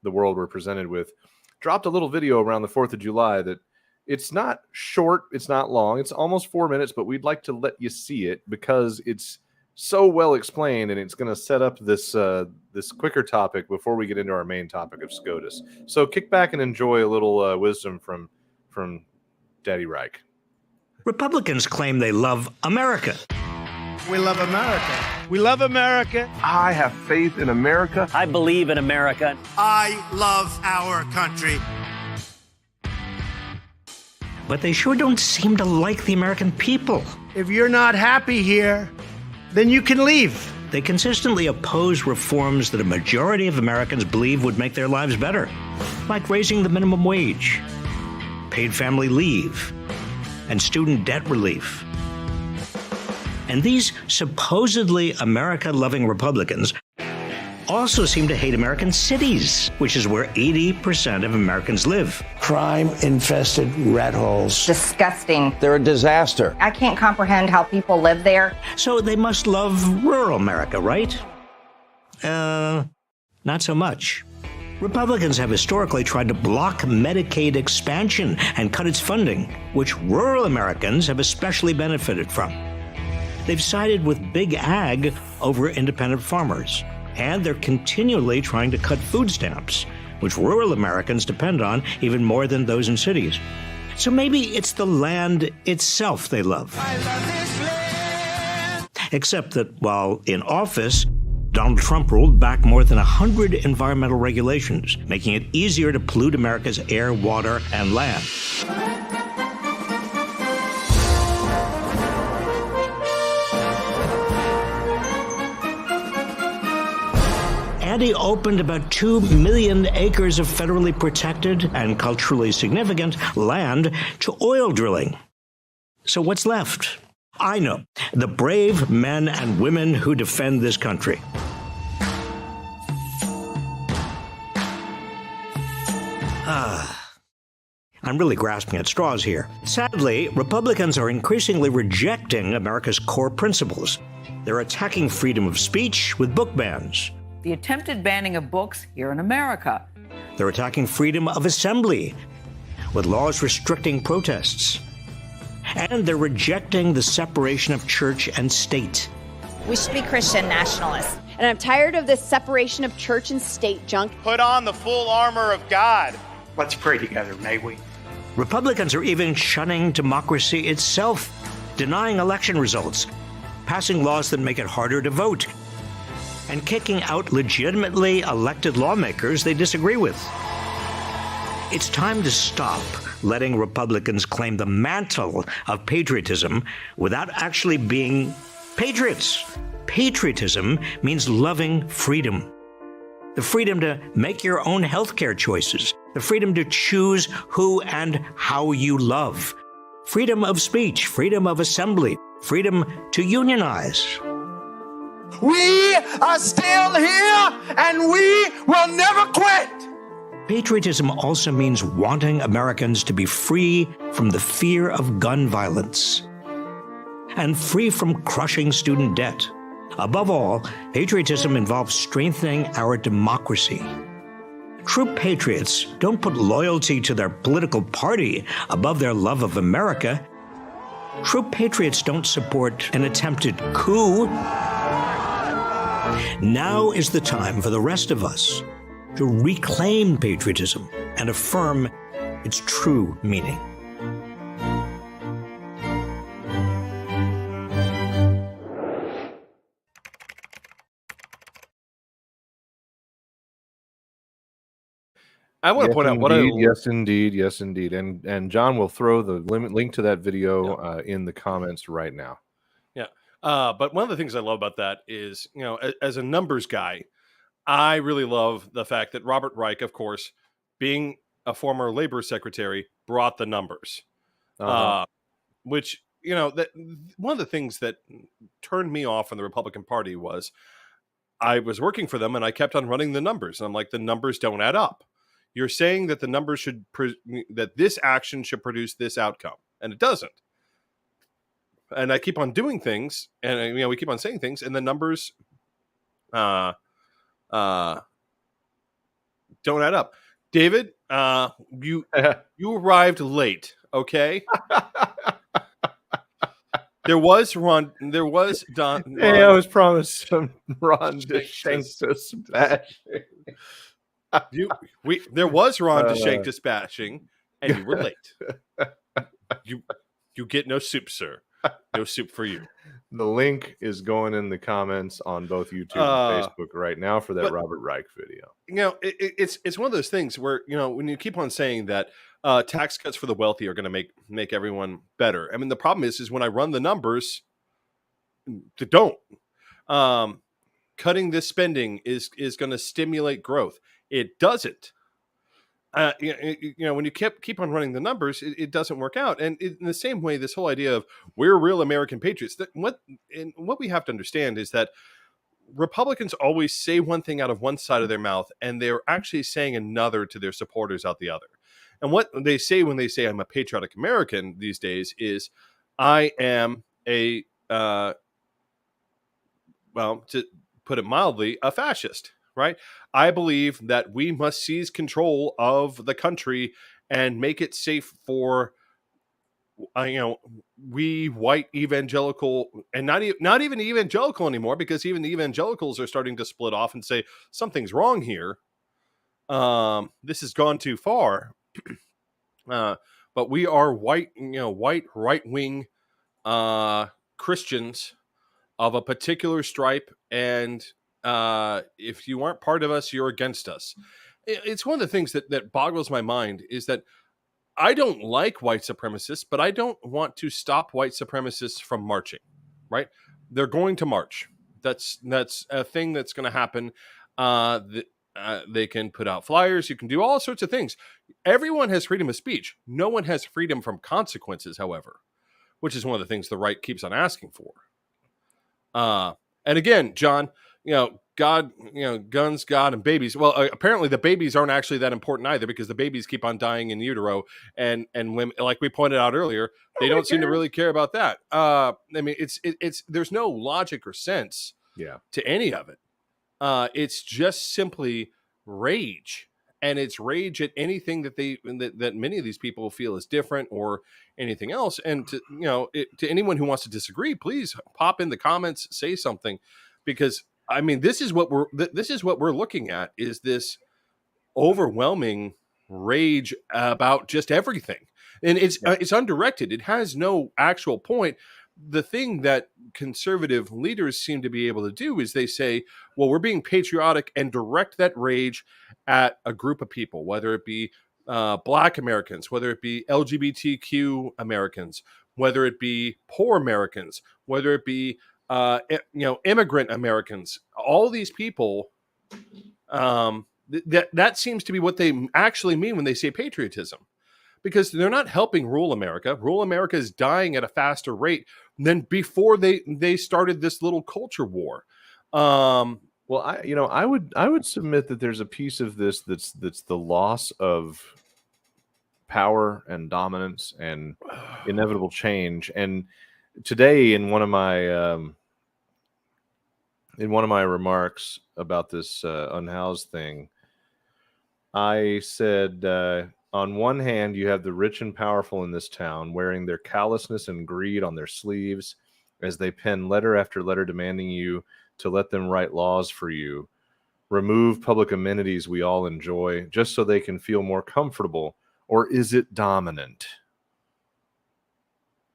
the world we're presented with. Dropped a little video around the 4th of July that it's not short, it's not long, it's almost 4 minutes, but we'd like to let you see it because it's so well explained and it's going to set up this this quicker topic before we get into our main topic of SCOTUS. So kick back and enjoy a little wisdom from Daddy Reich. Republicans claim they love America. We love America. We love America. I have faith in America. I believe in America. I love our country. But they sure don't seem to like the American people. If you're not happy here, then you can leave. They consistently oppose reforms that a majority of Americans believe would make their lives better, like raising the minimum wage, paid family leave, and student debt relief. And these supposedly America-loving Republicans also seem to hate American cities, which is where 80% of Americans live. Crime-infested rat holes. Disgusting. They're a disaster. I can't comprehend how people live there. So they must love rural America, right? Not so much. Republicans have historically tried to block Medicaid expansion and cut its funding, which rural Americans have especially benefited from. They've sided with big ag over independent farmers, and they're continually trying to cut food stamps, which rural Americans depend on even more than those in cities. So maybe it's the land itself they love. Except that while in office, Donald Trump rolled back more than 100 environmental regulations, making it easier to pollute America's air, water, and land. And he opened about 2 million acres of federally protected and culturally significant land to oil drilling. So what's left? I know, the brave men and women who defend this country. I'm really grasping at straws here. Sadly, Republicans are increasingly rejecting America's core principles. They're attacking freedom of speech with book bans. The attempted banning of books here in America. They're attacking freedom of assembly with laws restricting protests. And they're rejecting the separation of church and state. We should be Christian nationalists. And I'm tired of this separation of church and state junk. Put on the full armor of God. Let's pray together, may we? Republicans are even shunning democracy itself, denying election results, passing laws that make it harder to vote, and kicking out legitimately elected lawmakers they disagree with. It's time to stop letting Republicans claim the mantle of patriotism without actually being patriots. Patriotism means loving freedom. The freedom to make your own healthcare choices. The freedom to choose who and how you love. Freedom of speech, freedom of assembly, freedom to unionize. We are still here, and we will never quit. Patriotism also means wanting Americans to be free from the fear of gun violence and free from crushing student debt. Above all, patriotism involves strengthening our democracy. True patriots don't put loyalty to their political party above their love of America. True patriots don't support an attempted coup. Now is the time for the rest of us to reclaim patriotism and affirm its true meaning. I want to point out what yes, indeed, and John will throw the link to that video in the comments right now. Yeah, but one of the things I love about that is, as a numbers guy, I really love the fact that Robert Reich, of course, being a former labor secretary, brought the numbers, which, that one of the things that turned me off from the Republican Party was I was working for them and I kept on running the numbers. And I'm like, the numbers don't add up. You're saying that the numbers that this action should produce this outcome, and it doesn't. And I keep on doing things, and we keep on saying things, and the numbers don't add up. David, you arrived late. Okay. There was Don. Hey, I was promised some Ron DeSantis bashing. There was Ron DeShank dispatching, and you were late. You get no soup, sir. No soup for you. The link is going in the comments on both YouTube and Facebook right now for that Robert Reich video. It's one of those things where, when you keep on saying that tax cuts for the wealthy are going to make everyone better. I mean, the problem is when I run the numbers, they don't. Cutting this spending is going to stimulate growth. It doesn't. When you keep on running the numbers, it doesn't work out. And in the same way, this whole idea of we're real American patriots, what we have to understand is that Republicans always say one thing out of one side of their mouth, and they're actually saying another to their supporters out the other. And what they say when they say I'm a patriotic American these days is I am a, well, to put it mildly, a fascist, right? I believe that we must seize control of the country and make it safe for we white evangelical, and not even evangelical anymore, because even the evangelicals are starting to split off and say something's wrong here. This has gone too far. But we are white right wing Christians of a particular stripe, and if you aren't part of us, you're against us. It's one of the things that boggles my mind is that I don't like white supremacists, but I don't want to stop white supremacists from marching, right? They're going to march. That's a thing that's going to happen. They can put out flyers. You can do all sorts of things. Everyone has freedom of speech. No one has freedom from consequences, however, which is one of the things the right keeps on asking for. And again, John, God, guns, God, and babies. Well, apparently the babies aren't actually that important either, because the babies keep on dying in utero, and women, like we pointed out earlier, they don't seem to really care about that. I mean, it's there's no logic or sense to any of it. It's just simply rage, and it's rage at anything that many of these people feel is different or anything else. And to anyone who wants to disagree, please pop in the comments, say something, because I mean, this is what we're looking at, is this overwhelming rage about just everything, and it's undirected. It has no actual point. The thing that conservative leaders seem to be able to do is they say, well, we're being patriotic, and direct that rage at a group of people, whether it be Black Americans, whether it be LGBTQ Americans, whether it be poor Americans, whether it be immigrant Americans. All these people, that seems to be what they actually mean when they say patriotism, because they're not helping rural America. Rural America is dying at a faster rate than before they started this little culture war. Well, I would submit that there's a piece of this that's the loss of power and dominance and inevitable change. And today, in one of my remarks about this unhoused thing, I said, on one hand, you have the rich and powerful in this town wearing their callousness and greed on their sleeves as they pen letter after letter demanding you to let them write laws for you, remove public amenities we all enjoy just so they can feel more comfortable. Or is it dominant?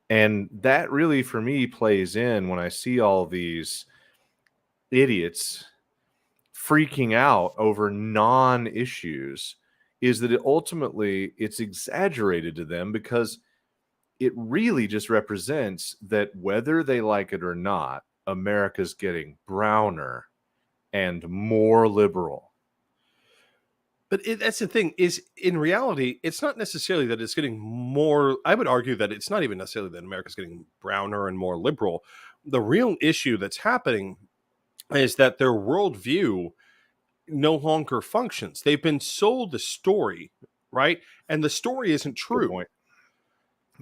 And that really, for me, plays in when I see all these idiots freaking out over non-issues, is that ultimately it's exaggerated to them, because it really just represents that whether they like it or not, America's getting browner and more liberal. But that's the thing, is in reality, it's not necessarily that it's getting more. I would argue that it's not even necessarily that America's getting browner and more liberal. The real issue that's happening is that their worldview no longer functions. They've been sold a story, right? And the story isn't true.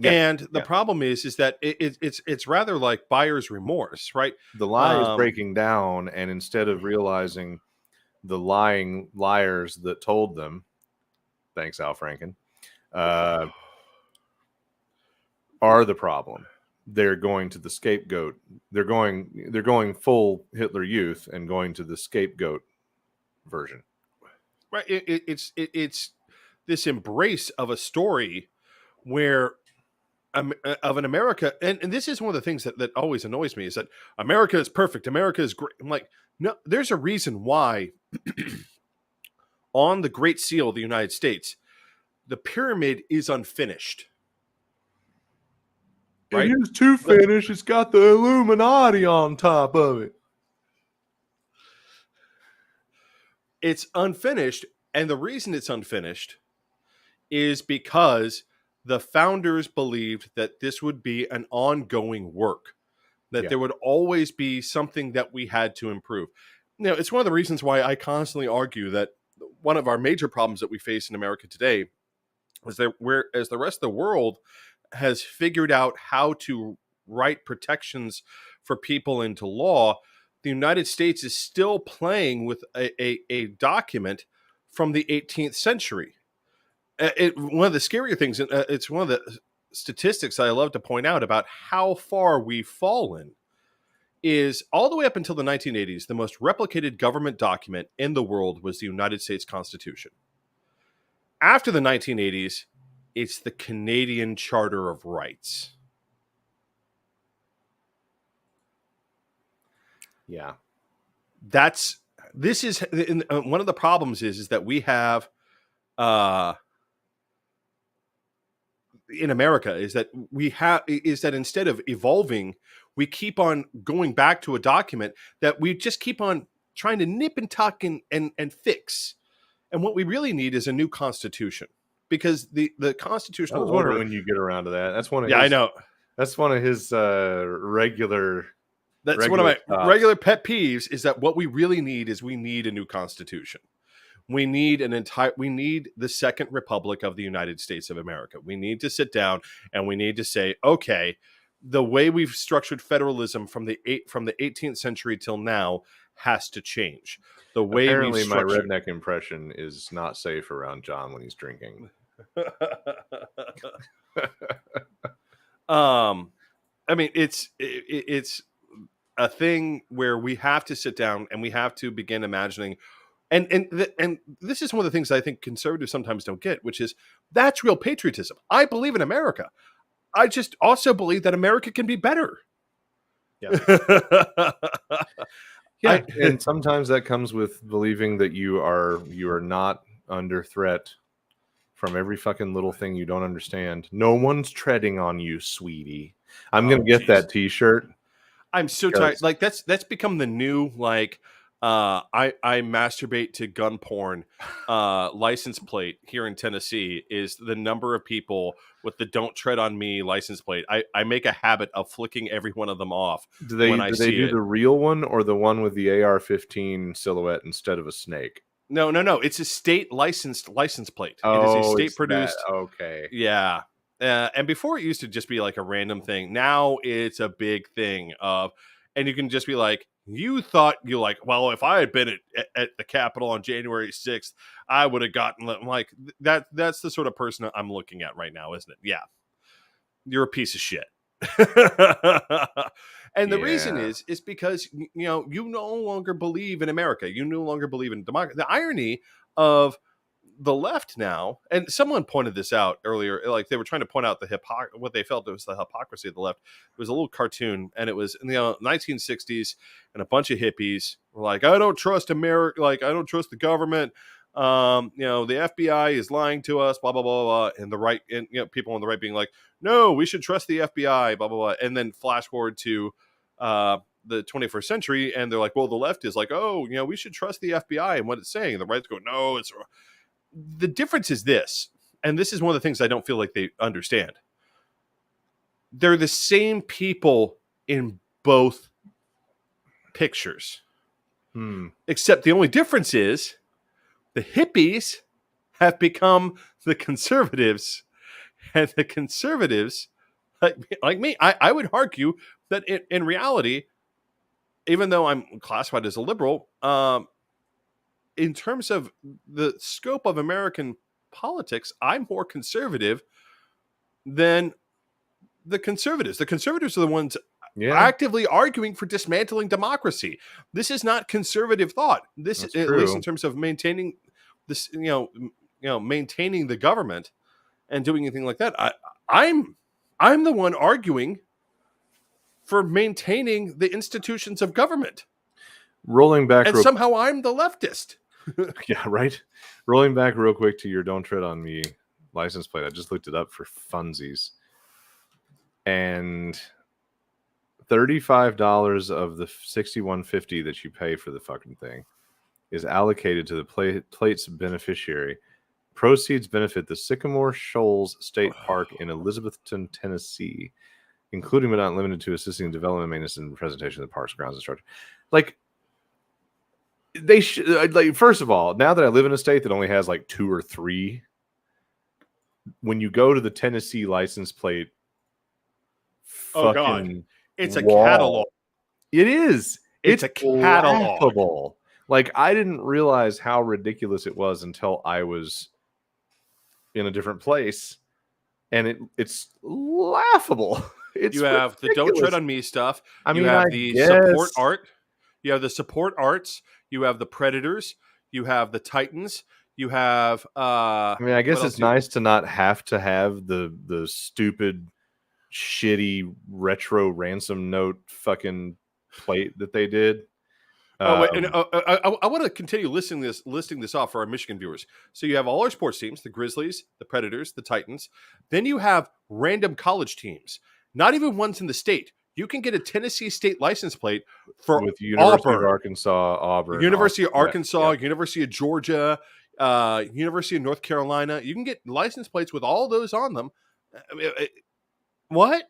And the problem is that it's rather like buyer's remorse, right? The lie is breaking down, and instead of realizing the lying liars that told them, thanks Al Franken, are the problem, they're going to the scapegoat. They're going full Hitler Youth and going to the scapegoat version. Right. It's this embrace of a story where of an America, and this is one of the things that always annoys me, is that America is perfect. America is great. I'm like, no, there's a reason why on the Great Seal of the United States, the pyramid is unfinished. Right? It is too finished. It's got the Illuminati on top of it. It's unfinished, and the reason it's unfinished is because the founders believed that this would be an ongoing work, that there would always be something that we had to improve. You know, it's one of the reasons why I constantly argue that one of our major problems that we face in America today is that whereas the rest of the world has figured out how to write protections for people into law, the United States is still playing with a document from the 18th century. One of the scarier things, and it's one of the statistics I love to point out about how far we've fallen, is all the way up until the 1980s, the most replicated government document in the world was the United States Constitution. After the 1980s, it's the Canadian Charter of Rights. Yeah. This is one of the problems is that we have in America is that instead of evolving, we keep on going back to a document that we just keep on trying to nip and tuck and fix. And what we really need is a new constitution, because the constitutional order, when you get around to that, that's one of I know. That's one of his regular. That's one of my regular pet peeves, is that what we really need is we need a new constitution. We need we need the Second Republic of the United States of America. We need to sit down and we need to say, okay, the way we've structured federalism from the 18th century till now has to change. The way Apparently my redneck impression is not safe around John when he's drinking. I mean, it's a thing where we have to sit down and we have to begin imagining, and this is one of the things I think conservatives sometimes don't get, which is that's real patriotism. I believe in America. I just also believe that America can be better. Yeah. Yeah, and sometimes that comes with believing that you are not under threat from every fucking little thing you don't understand. No one's treading on you, sweetie. I'm gonna get that T-shirt. I'm so tired. Like that's become the new I masturbate to gun porn license plate here in Tennessee is the number of people with the "Don't Tread on Me" license plate. I make a habit of flicking every one of them off. Do they do the real one or the one with the AR-15 silhouette instead of a snake? No. It's a state licensed license plate. Oh, it is a state produced. Okay. Yeah. And before it used to just be like a random thing. Now it's a big thing and you can just be like, you thought well, if I had been at the Capitol on January 6th, I would have gotten like that. That's the sort of person I'm looking at right now, isn't it? Yeah. You're a piece of shit. And the reason is because, you no longer believe in America. You no longer believe in democracy. The irony of the left now, and someone pointed this out earlier, like they were trying to point out what they felt was the hypocrisy of the left. It was a little cartoon, and it was in the 1960s, and a bunch of hippies were like, I don't trust America, like I don't trust the government. The FBI is lying to us, blah blah blah blah. And the right, and people on the right being like, no, we should trust the FBI, blah blah blah. And then flash forward to the 21st century, and they're like, well, the left is like, oh, we should trust the FBI and what it's saying. And the right's go, no, it's wrong. The difference is this, and this is one of the things I don't feel like they understand. They're the same people in both pictures. Except the only difference is the hippies have become the conservatives, and the conservatives, like me, I would argue that in reality, even though I'm classified as a liberal, in terms of the scope of American politics, I'm more conservative than the conservatives. The conservatives are the ones actively arguing for dismantling democracy. This is not conservative thought. This is, at least in terms of maintaining this, maintaining the government and doing anything like that. I'm the one arguing for maintaining the institutions of government. Rolling back, and somehow I'm the leftist. Yeah, right. Rolling back real quick to your "Don't Tread on Me" license plate. I just looked it up for funsies, and $35 of the $61.50 that you pay for the fucking thing is allocated to the plate's beneficiary. Proceeds benefit the Sycamore Shoals State Park in Elizabethton, Tennessee. including but not limited to assisting in development, maintenance, and presentation of the parks, grounds, and structure. Like, they should, like, first of all, now that I live in a state that only has like 2 or 3, when you go to the Tennessee license plate, Oh God, it's a wall, catalog. It is. It's a catalog. Laughable. Like, I didn't realize how ridiculous it was until I was in a different place, and it's laughable. It's you have the "Don't Tread on Me" stuff. I mean, you have I the guess. support art. You have the support arts. You have the Predators. You have the Titans. You have. I mean, I guess it's nice to not have to have the stupid, shitty retro ransom note fucking plate that they did. Wait, and I want to continue listing this off for our Michigan viewers. So you have all our sports teams: the Grizzlies, the Predators, the Titans. Then you have random college teams, not even ones in the state. You can get a Tennessee state license plate for with University Auburn, of Arkansas, Auburn, University of Arkansas, University of Georgia, University of North Carolina. You can get license plates with all those on them. I mean, what?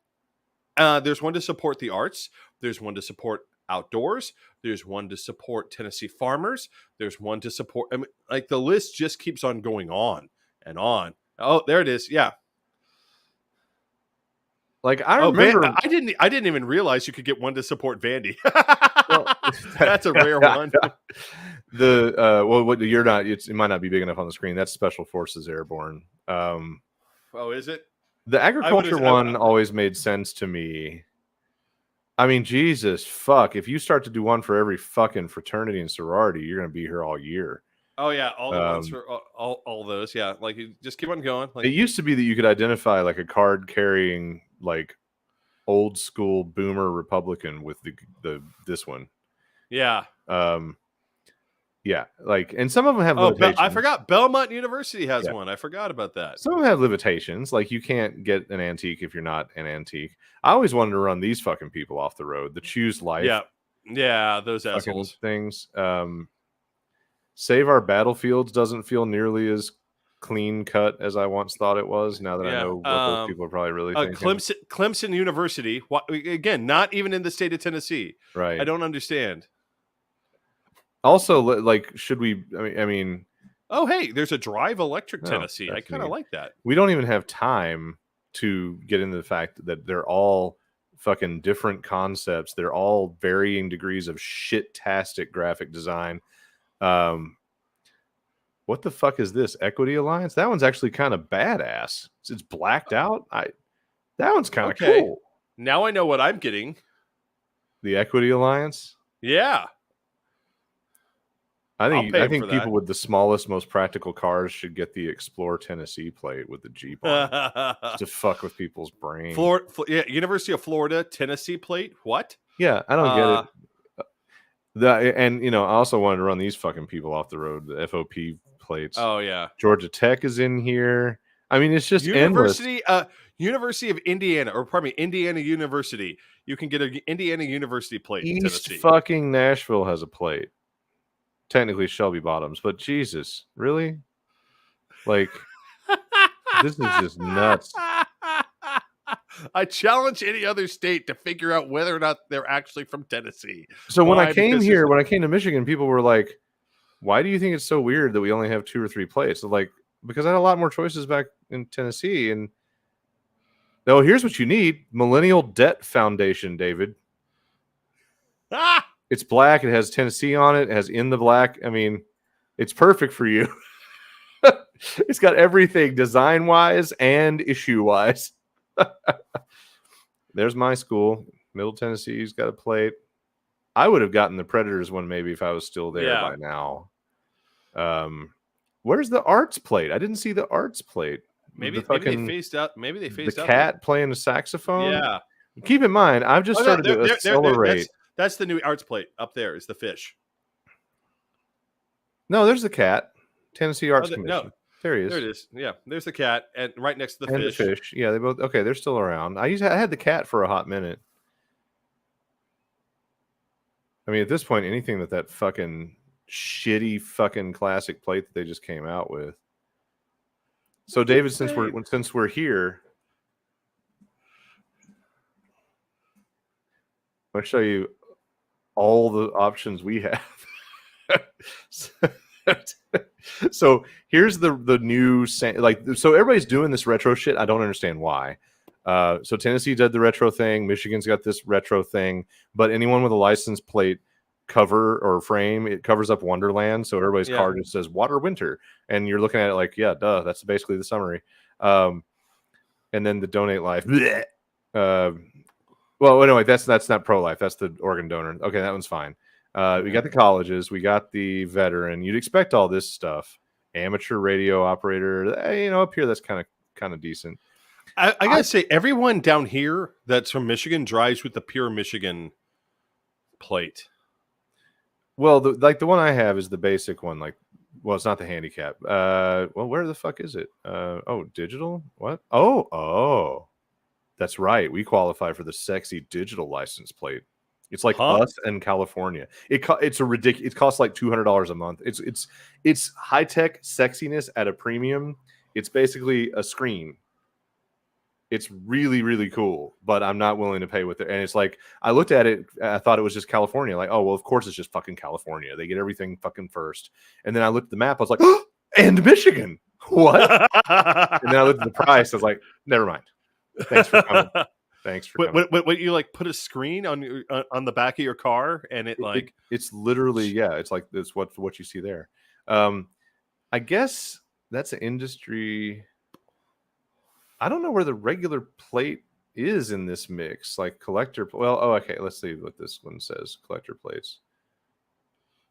There's one to support the arts. There's one to support outdoors. There's one to support Tennessee farmers. There's one to support. I mean, like, the list just keeps on going on and on. Oh, there it is. Yeah. Like, I remember, I didn't even realize you could get one to support Vandy. Well, that's a rare one. You're not. It might not be big enough on the screen. That's Special Forces Airborne. Oh, is it? The agriculture one always made sense to me. I mean, Jesus, fuck! If you start to do one for every fucking fraternity and sorority, you're gonna be here all year. Oh yeah, all the ones for all those. Yeah, like, you just keep on going. Like, it used to be that you could identify like a card carrying like old school boomer Republican with this one. Yeah. Yeah, like, and some of them have limitations. I forgot Belmont University has one. I forgot about that. Some of them have limitations, like you can't get an antique if you're not an antique. I always wanted to run these fucking people off the road. The Choose Life. Yeah, those assholes. Things. Save Our Battlefields doesn't feel nearly as clean cut as I once thought it was. Now that I know what those people are probably really thinking. Clemson University. Again, not even in the state of Tennessee. Right. I don't understand. Also, like, should we? I mean. Oh, hey, there's a Drive Electric Tennessee. I kind of like that. We don't even have time to get into the fact that they're all fucking different concepts. They're all varying degrees of shit-tastic graphic design. What the fuck is this? Equity Alliance? That one's actually kind of badass. It's blacked out. That one's kind of cool. Now I know what I'm getting. The Equity Alliance? Yeah. I think people with the smallest, most practical cars should get the Explore Tennessee plate with the Jeep on it, to fuck with people's brains. University of Florida Tennessee plate. What? Yeah, I don't get it. And I also wanted to run these fucking people off the road. The FOP plates. Oh yeah. Georgia Tech is in here. I mean, it's just University. endless. University of Indiana, or pardon me, Indiana University. You can get an Indiana University plate. East in Tennessee. fucking Nashville has a plate. Technically Shelby Bottoms, but Jesus, really? Like, this is just nuts. I challenge any other state to figure out whether or not they're actually from Tennessee. So when I came to Michigan, people were like, why do you think it's so weird that we only have 2 or 3 plates? So, like, because I had a lot more choices back in Tennessee. And here's what you need: Millennial Debt Foundation, David. It's black. It has Tennessee on it. It has in the black. I mean, it's perfect for you. It's got everything design-wise and issue-wise. There's my school. Middle Tennessee's got a plate. I would have gotten the Predators one maybe if I was still there by now. Where's the arts plate? I didn't see the arts plate. Maybe they phased out. Maybe they phased out the cat playing the saxophone. Yeah. Keep in mind, I've just started to accelerate. That's the new arts plate up there. Is the fish? No, there's the cat. Tennessee Arts Commission. No. There he is. There it is. Yeah, there's the cat, and right next to the fish. The fish. Yeah, they both. Okay, they're still around. I had the cat for a hot minute. I mean, at this point, anything that fucking shitty fucking classic plate that they just came out with. So, David, since we're here, I'll show you all the options we have. So here's the new so everybody's doing this retro shit. I don't understand why. So Tennessee did the retro thing. Michigan's got this retro thing, but anyone with a license plate cover or frame, it covers up Wonderland. So everybody's car just says Water Winter, and you're looking at it like, yeah, duh. That's basically the summary. And then the Donate Life. Well, anyway, that's not pro-life. That's the organ donor. Okay, that one's fine. We got the colleges. We got the veteran. You'd expect all this stuff. Amateur radio operator. Up here, that's kind of decent. I gotta say, everyone down here that's from Michigan drives with the Pure Michigan plate. Well, the one I have is the basic one. It's not the handicap. Well, where the fuck is it? Digital? What? Oh. That's right. We qualify for the sexy digital license plate. It's like us in California. It's a ridiculous. It costs like $200 a month. It's high tech sexiness at a premium. It's basically a screen. It's really, really cool, but I'm not willing to pay with it. And it's like, I looked at it, I thought it was just California. Like, oh well, of course it's just fucking California. They get everything fucking first. And then I looked at the map. I was like, oh, and Michigan. What? And then I looked at the price. I was like, never mind. Thanks for coming. What you put a screen on the back of your car, and it's literally it's like this what you see there. I guess that's an industry. I don't know where the regular plate is in this mix, like collector. Well, okay, let's see what this one says. Collector plates.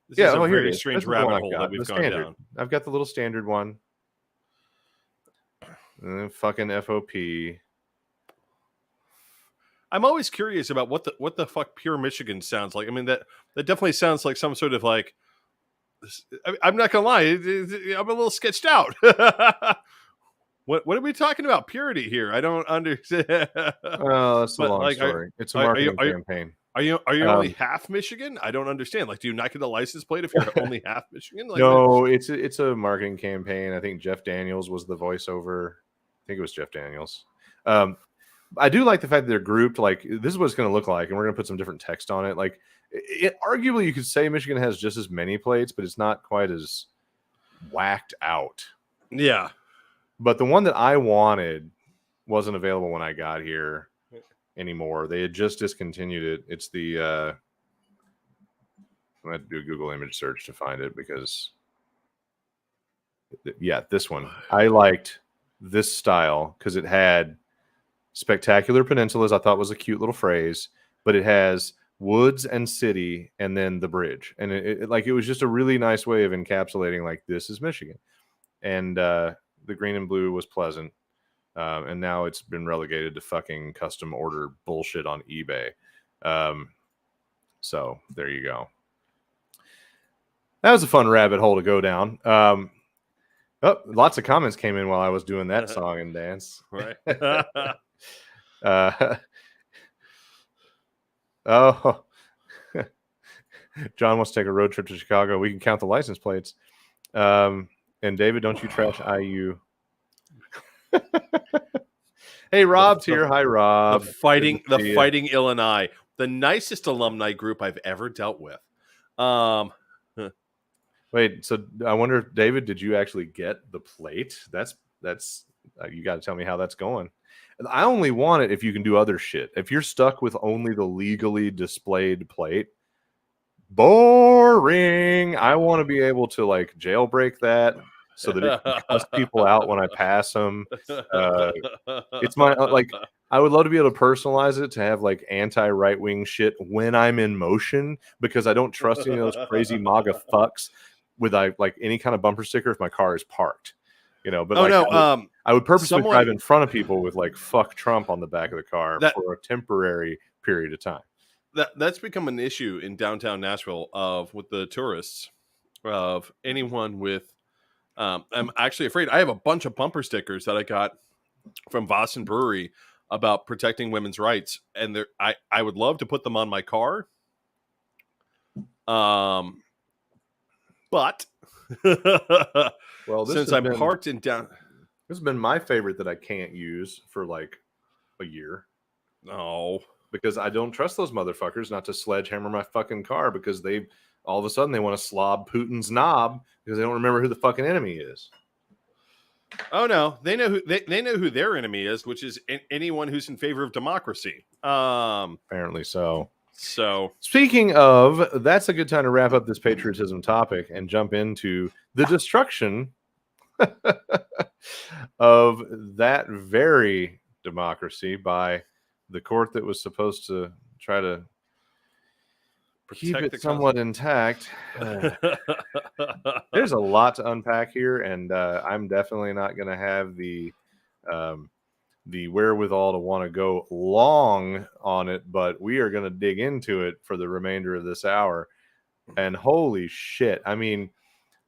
This is a very strange rabbit hole that we've gone down. I've got the little standard one. And then fucking FOP. I'm always curious about what the fuck Pure Michigan sounds like. I mean, that definitely sounds like some sort of I'm not gonna lie, I'm a little sketched out. What are we talking about? Purity here? I don't understand. Oh, that's a long story. It's a marketing campaign. Are you only half Michigan? I don't understand. Do you not get a license plate if you're only half Michigan? No, it's a marketing campaign. I think Jeff Daniels was the voiceover. I think it was Jeff Daniels. I do like the fact that they're grouped. This is what it's going to look like, and we're going to put some different text on it. Arguably, you could say Michigan has just as many plates, but it's not quite as whacked out. Yeah. But the one that I wanted wasn't available when I got here anymore. They had just discontinued it. It's the I'm going to do a Google image search to find it because this one. I liked this style because it had spectacular peninsulas. I thought was a cute little phrase, but it has woods and city and then the bridge. And it was just a really nice way of encapsulating this is Michigan. And the green and blue was pleasant. And now it's been relegated to fucking custom order bullshit on eBay. So there you go. That was a fun rabbit hole to go down. Lots of comments came in while I was doing that song and dance. Right. John wants to take a road trip to Chicago. We can count the license plates. And David, don't you trash IU. Hey, Rob's here. Hi, Rob. The fighting Illini, the nicest alumni group I've ever dealt with. Wait, so I wonder, David, did you actually get the plate? That's you got to tell me how that's going. I only want it if you can do other shit. If you're stuck with only the legally displayed plate, boring. I want to be able to jailbreak that so that it can cuss people out when I pass them. It's my I would love to be able to personalize it to have anti-right wing shit when I'm in motion because I don't trust any of those crazy MAGA fucks with any kind of bumper sticker if my car is parked. But I would purposely drive in front of people with fuck Trump on the back of the car for a temporary period of time. That's become an issue in downtown Nashville with the tourists of anyone with. I'm actually afraid. I have a bunch of bumper stickers that I got from Boston Brewery about protecting women's rights, and I would love to put them on my car. But well, since I'm parked in down, this has been my favorite that I can't use for a year. Oh, because I don't trust those motherfuckers not to sledgehammer my fucking car because they all of a sudden they want to slob Putin's knob because they don't remember who the fucking enemy is. Oh no, they know who their enemy is, which is anyone who's in favor of democracy. Apparently so. So speaking of, that's a good time to wrap up this patriotism topic and jump into the destruction of that very democracy by the court that was supposed to try to keep it somewhat intact. There's a lot to unpack here, and I'm definitely not going to have the wherewithal to want to go long on it, but we are going to dig into it for the remainder of this hour. And holy shit, I mean,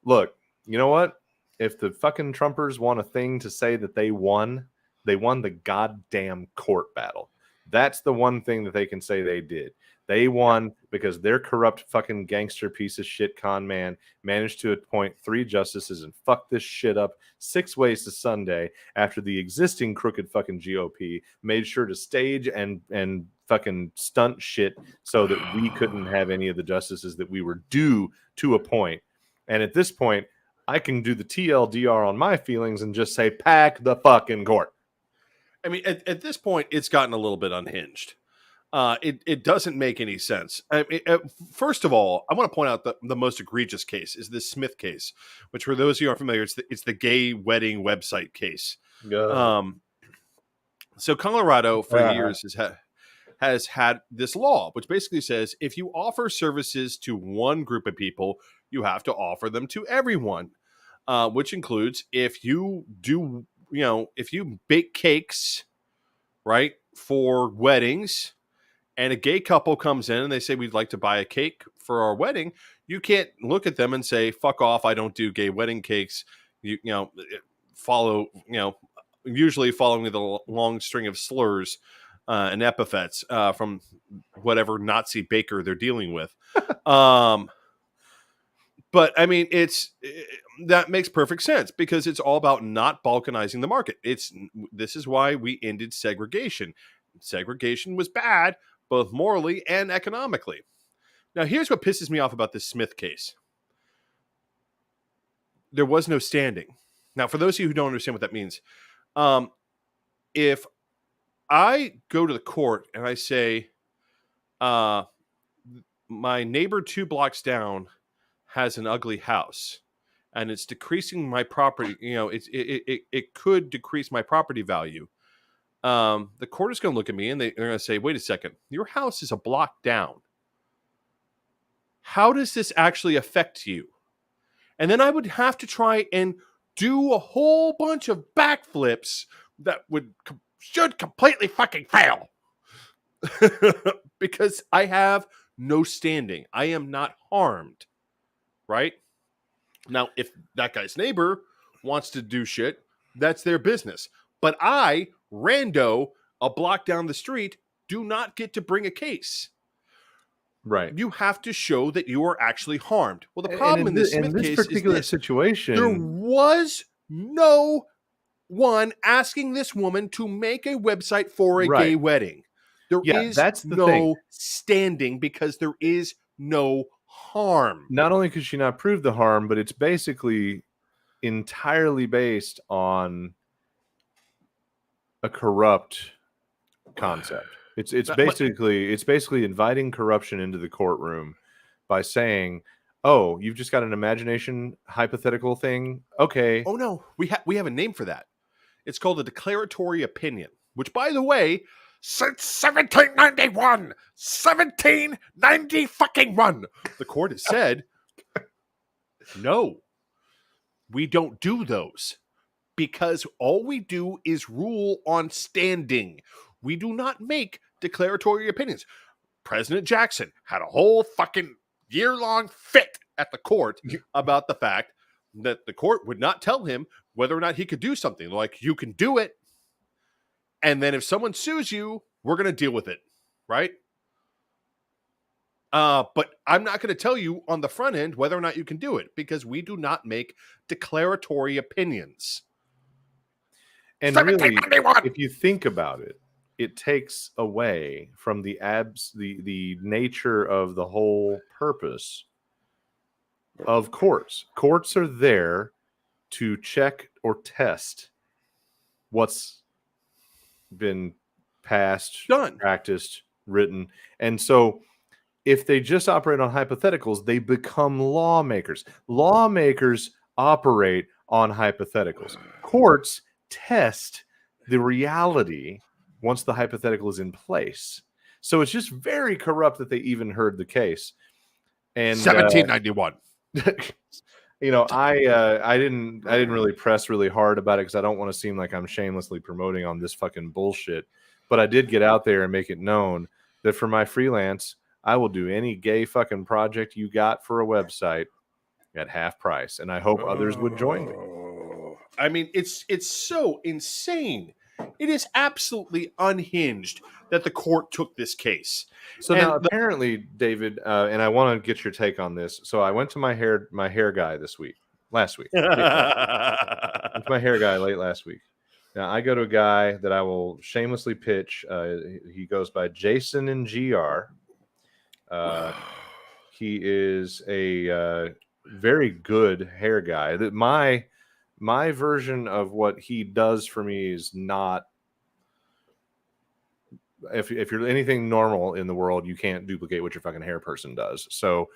look, you know what? If the fucking Trumpers want a thing to say that they won the goddamn court battle. That's the one thing that they can say they did. They won because their corrupt fucking gangster piece of shit con man managed to appoint 3 justices and fuck this shit up 6 ways to Sunday after the existing crooked fucking GOP made sure to stage and fucking stunt shit so that we couldn't have any of the justices that we were due to appoint. And at this point, I can do the TLDR on my feelings and just say, pack the fucking court. I mean, at this point, it's gotten a little bit unhinged. It doesn't make any sense. I mean, first of all, I want to point out the most egregious case is this Smith case, which for those of you who aren't familiar, it's the gay wedding website case. So Colorado for years has had this law, which basically says if you offer services to one group of people, you have to offer them to everyone, which includes if you bake cakes, right, for weddings, and a gay couple comes in and they say, we'd like to buy a cake for our wedding. You can't look at them and say, fuck off, I don't do gay wedding cakes. Usually following the long string of slurs and epithets from whatever Nazi baker they're dealing with. But I mean, that makes perfect sense because it's all about not balkanizing the market. This is why we ended segregation. Segregation was bad, both morally and economically. Now, here's what pisses me off about this Smith case. There was no standing. Now, for those of you who don't understand what that means, if I go to the court and I say, my neighbor 2 blocks down has an ugly house and it's decreasing my property, it could decrease my property value. The court is going to look at me and they're going to say, wait a second, your house is a block down. How does this actually affect you? And then I would have to try and do a whole bunch of backflips that should completely fucking fail because I have no standing. I am not harmed, right? Now, if that guy's neighbor wants to do shit, that's their business. But I, rando, a block down the street, do not get to bring a case. Right. You have to show that you are actually harmed. Well, the problem in this Smith case particular is situation, there was no one asking this woman to make a website for a gay wedding. There is no standing because there is no harm. Not only could she not prove the harm, but it's basically entirely based on a corrupt concept. It's basically inviting corruption into the courtroom by saying, "Oh, you've just got an imagination hypothetical thing." Okay. Oh no, we have a name for that. It's called a declaratory opinion, which, by the way, since 1790 fucking one, the court has said, no, we don't do those because all we do is rule on standing. We do not make declaratory opinions. President Jackson had a whole fucking year-long fit at the court about the fact that the court would not tell him whether or not he could do something. Like, you can do it, and then if someone sues you, we're going to deal with it, right? But I'm not going to tell you on the front end whether or not you can do it because we do not make declaratory opinions. And really, if you think about it, it takes away from the nature of the whole purpose of courts. Courts are there to check or test what's been passed, done, practiced, written. And so if they just operate on hypotheticals, they become lawmakers. Lawmakers operate on hypotheticals. Courts test the reality once the hypothetical is in place. So it's just very corrupt that they even heard the case. And 1791. You know, I didn't really press really hard about it because I don't want to seem like I'm shamelessly promoting on this fucking bullshit. But I did get out there and make it known that for my freelance, I will do any gay fucking project you got for a website at half price, and I hope others would join me. I mean, it's so insane. It is absolutely unhinged that the court took this case. So now, apparently, David, and I want to get your take on this. So I went to my hair guy last week. Went to my hair guy late last week. Now I go to a guy that I will shamelessly pitch. He goes by Jason and GR. He is a very good hair guy. That my version of what he does for me is not. If you're anything normal in the world, you can't duplicate what your fucking hair person does. So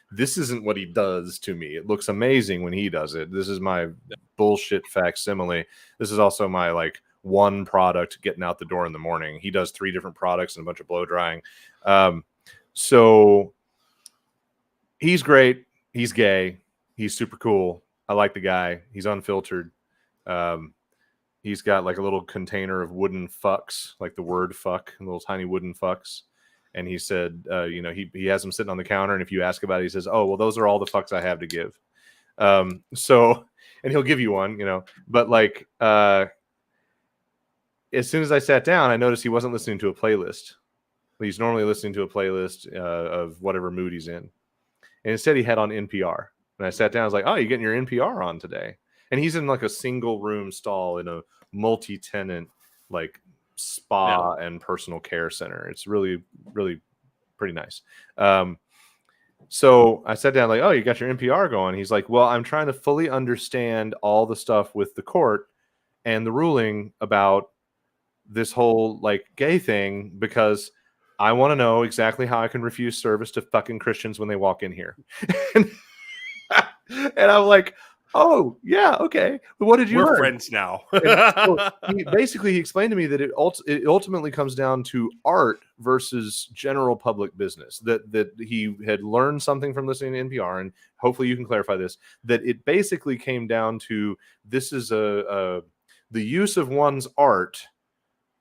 this isn't what he does to me. It looks amazing when he does it. This is my bullshit facsimile. This is also my like one product getting out the door in the morning. He does 3 different products and a bunch of blow drying. So he's great. He's gay. He's super cool. I like the guy. He's unfiltered. He's got like a little container of wooden fucks, like the word fuck, little tiny wooden fucks. And he said, you know, he has them sitting on the counter. And if you ask about it, he says, oh, well, those are all the fucks I have to give. So, and he'll give you one, you know, but like, as soon as I sat down, I noticed he wasn't listening to a playlist. He's normally listening to a playlist of whatever mood he's in. And instead he had on NPR. And I sat down, I was like, oh, you're getting your NPR on today. And he's in like a single room stall in a multi-tenant like spa and personal care center. It's really, really pretty nice. So I sat down like, oh, you got your NPR going. He's like, well, I'm trying to fully understand all the stuff with the court and the ruling about this whole like gay thing because I want to know exactly how I can refuse service to fucking Christians when they walk in here. And I'm like, oh, yeah, okay. But what did you learn? We're friends now. So he explained to me that it ultimately comes down to art versus general public business. That he had learned something from listening to NPR, and hopefully you can clarify this, that it basically came down to this is the use of one's art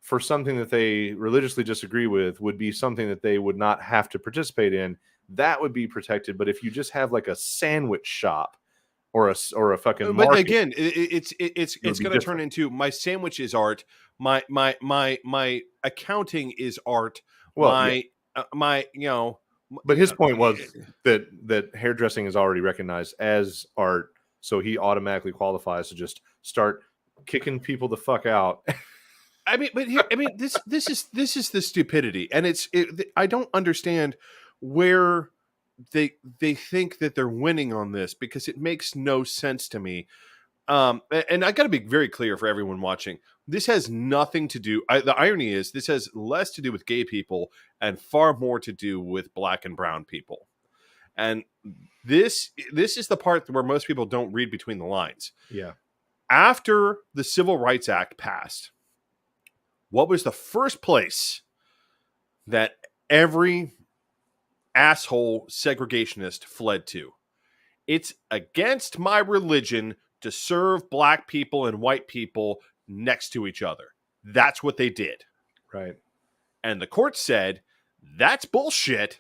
for something that they religiously disagree with would be something that they would not have to participate in. That would be protected. But if you just have like a sandwich shop or a fucking market, but again, it's going to turn into my sandwich is art. My accounting is art. Well, my you know. But his point was that hairdressing is already recognized as art, so he automatically qualifies to just start kicking people the fuck out. I mean, but here, I mean, this is the stupidity, and I don't understand where they think that they're winning on this because it makes no sense to me. And I got to be very clear for everyone watching. This has nothing to do. The irony is this has less to do with gay people and far more to do with black and brown people. And this is the part where most people don't read between the lines. Yeah. After the Civil Rights Act passed, what was the first place that every asshole segregationist fled to? It's against my religion to serve black people and white people next to each other. That's what they did. Right. And the court said, that's bullshit.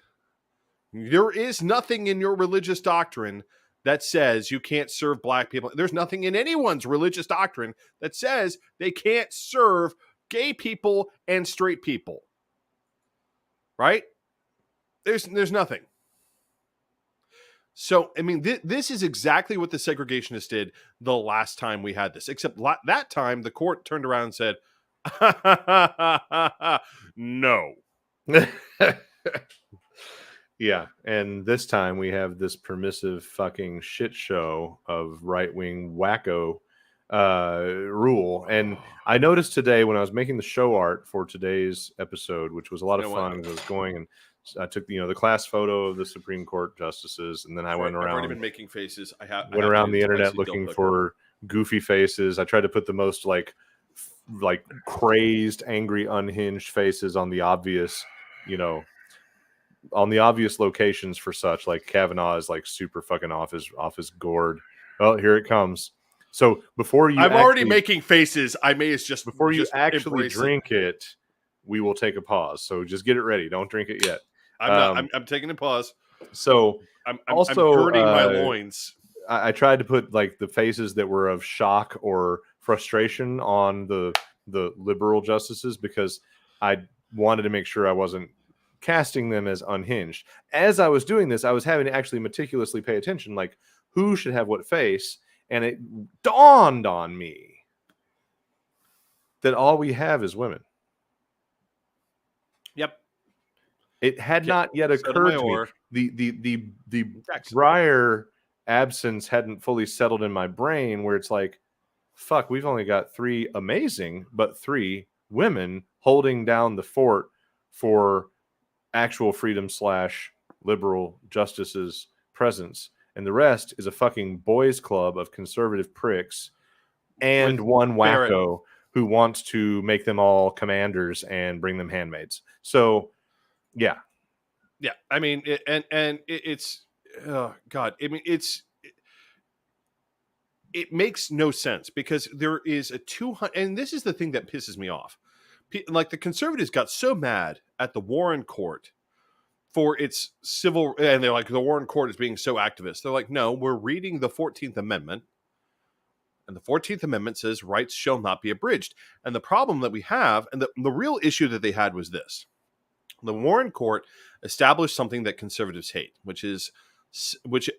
There is nothing in your religious doctrine that says you can't serve black people. There's nothing in anyone's religious doctrine that says they can't serve gay people and straight people. Right? There's nothing. So, I mean, this is exactly what the segregationists did the last time we had this, except that time the court turned around and said, no. Yeah, and this time we have this permissive fucking shit show of right-wing wacko rule. And I noticed today when I was making the show art for today's episode, which was a lot of fun, I was going and I took the class photo of the Supreme Court justices, and then I went around. I've already been making faces. Went around the internet looking for goofy faces. I tried to put the most like crazed, angry, unhinged faces on the obvious, on the obvious locations for such. Like Kavanaugh is like super fucking off his gourd. Well, here it comes. So before you, I'm already making faces. I may as just before you just actually drink it, we will take a pause. So just get it ready. Don't drink it yet. I'm taking a pause. So I'm also girding my loins. I tried to put like the faces that were of shock or frustration on the liberal justices because I wanted to make sure I wasn't casting them as unhinged. As I was doing this, I was having to actually meticulously pay attention, like who should have what face, and it dawned on me that all we have is women. Yep. It had not yet occurred to me. The Breyer absence hadn't fully settled in my brain where it's like, fuck, we've only got 3 amazing, but 3 women holding down the fort for actual freedom / liberal justices' presence. And the rest is a fucking boys club of conservative pricks and one wacko who wants to make them all commanders and bring them handmaids. So, yeah. Yeah. I mean, it's, oh God. I mean, it makes no sense because there is a 200, and this is the thing that pisses me off. Like the conservatives got so mad at the Warren Court for its civil, and they're like, the Warren Court is being so activist. They're like, no, we're reading the 14th Amendment, and the 14th Amendment says rights shall not be abridged. And the problem that we have, and the real issue that they had was this. The Warren Court established something that conservatives hate, which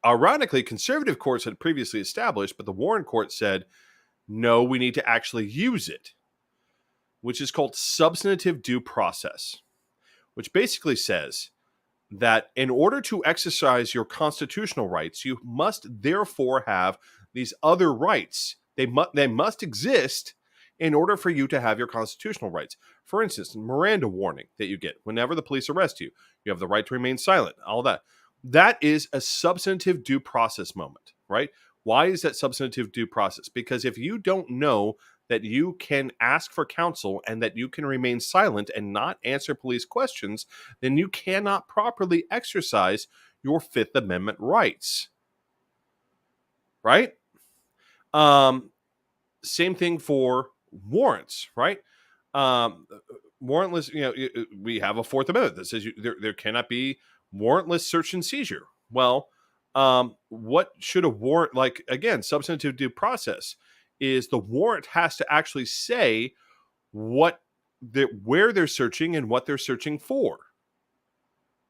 ironically conservative courts had previously established, but the Warren Court said, no, we need to actually use it, which is called substantive due process, which basically says that in order to exercise your constitutional rights, you must therefore have these other rights. They must exist in order for you to have your constitutional rights. For instance, Miranda warning that you get whenever the police arrest you, you have the right to remain silent, all that. That is a substantive due process moment, right? Why is that substantive due process? Because if you don't know that you can ask for counsel and that you can remain silent and not answer police questions, then you cannot properly exercise your Fifth Amendment rights. Right? Same thing for warrants, right? Warrantless, we have a Fourth Amendment that says there cannot be warrantless search and seizure. Well, what should a warrant, like, again, substantive due process, is the warrant has to actually say where they're searching and what they're searching for.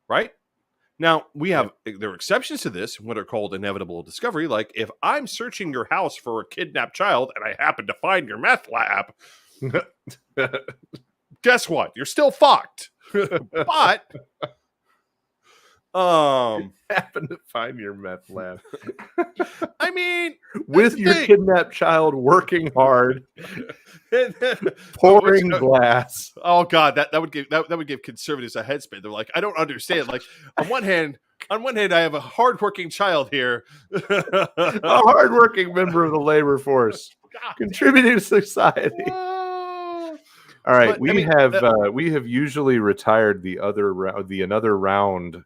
Right? Now, there are exceptions to this, what are called inevitable discovery. Like, if I'm searching your house for a kidnapped child and I happen to find your meth lab, guess what? You're still fucked. But happen to find your meth lab. I mean, with your kidnapped child working hard, pouring glass. Oh God, that would give conservatives a headspin. They're like, I don't understand. Like, on one hand, I have a hardworking child here, a hardworking member of the labor force, contributing to society. All right, we have usually retired the another round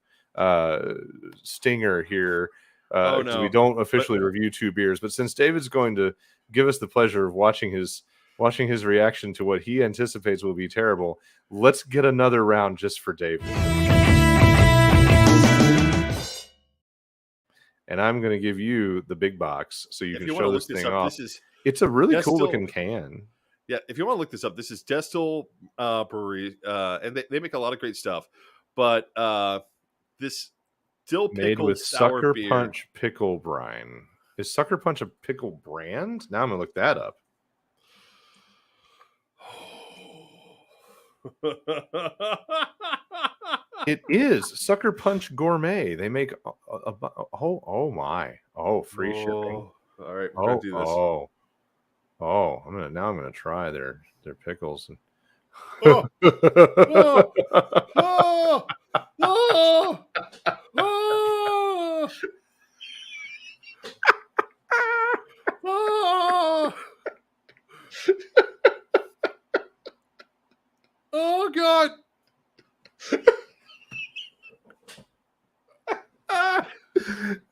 stinger here. We don't officially review 2 beers, but since David's going to give us the pleasure of watching his reaction to what he anticipates will be terrible, let's get another round just for David. And I'm going to give you the big box so you can show this thing off. It's a really cool looking can. Yeah, if you want to look this up, this is Destil Brewery, and they make a lot of great stuff. But this dill pickle made with sour Sucker beer. Punch pickle brine. Is Sucker Punch a pickle brand? Now I'm gonna look that up. It is Sucker Punch Gourmet. They make oh my free shipping. All right, we're gonna do this. I'm gonna try their pickles. Oh, oh, oh, oh, oh, oh, oh God.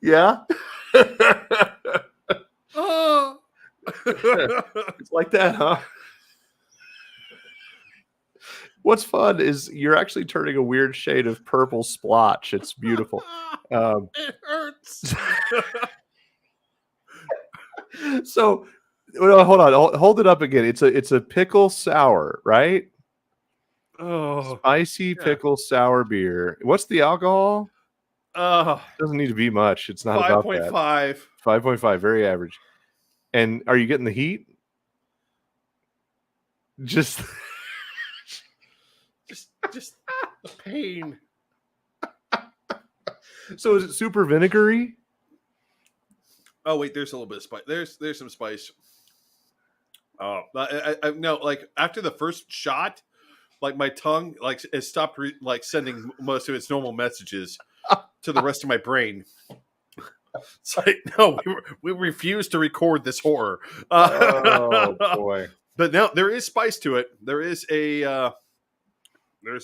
Yeah. Oh. It's like that, huh? What's fun is you're actually turning a weird shade of purple splotch. It's beautiful. It hurts. So, well, hold on, hold it up again. It's a pickle sour, right? Oh, Spicy pickle sour beer. What's the alcohol? Doesn't need to be much. It's not about that. 5.5. 5.5, very average. And are you getting the heat? Just the pain. So is it super vinegary? Oh wait, there's a little bit of spice. There's some spice. Oh, I no, like after the first shot, like my tongue like it stopped sending most of its normal messages to the rest of my brain. It's like no, we refuse to record this horror. Oh boy! But now there is spice to it. There is a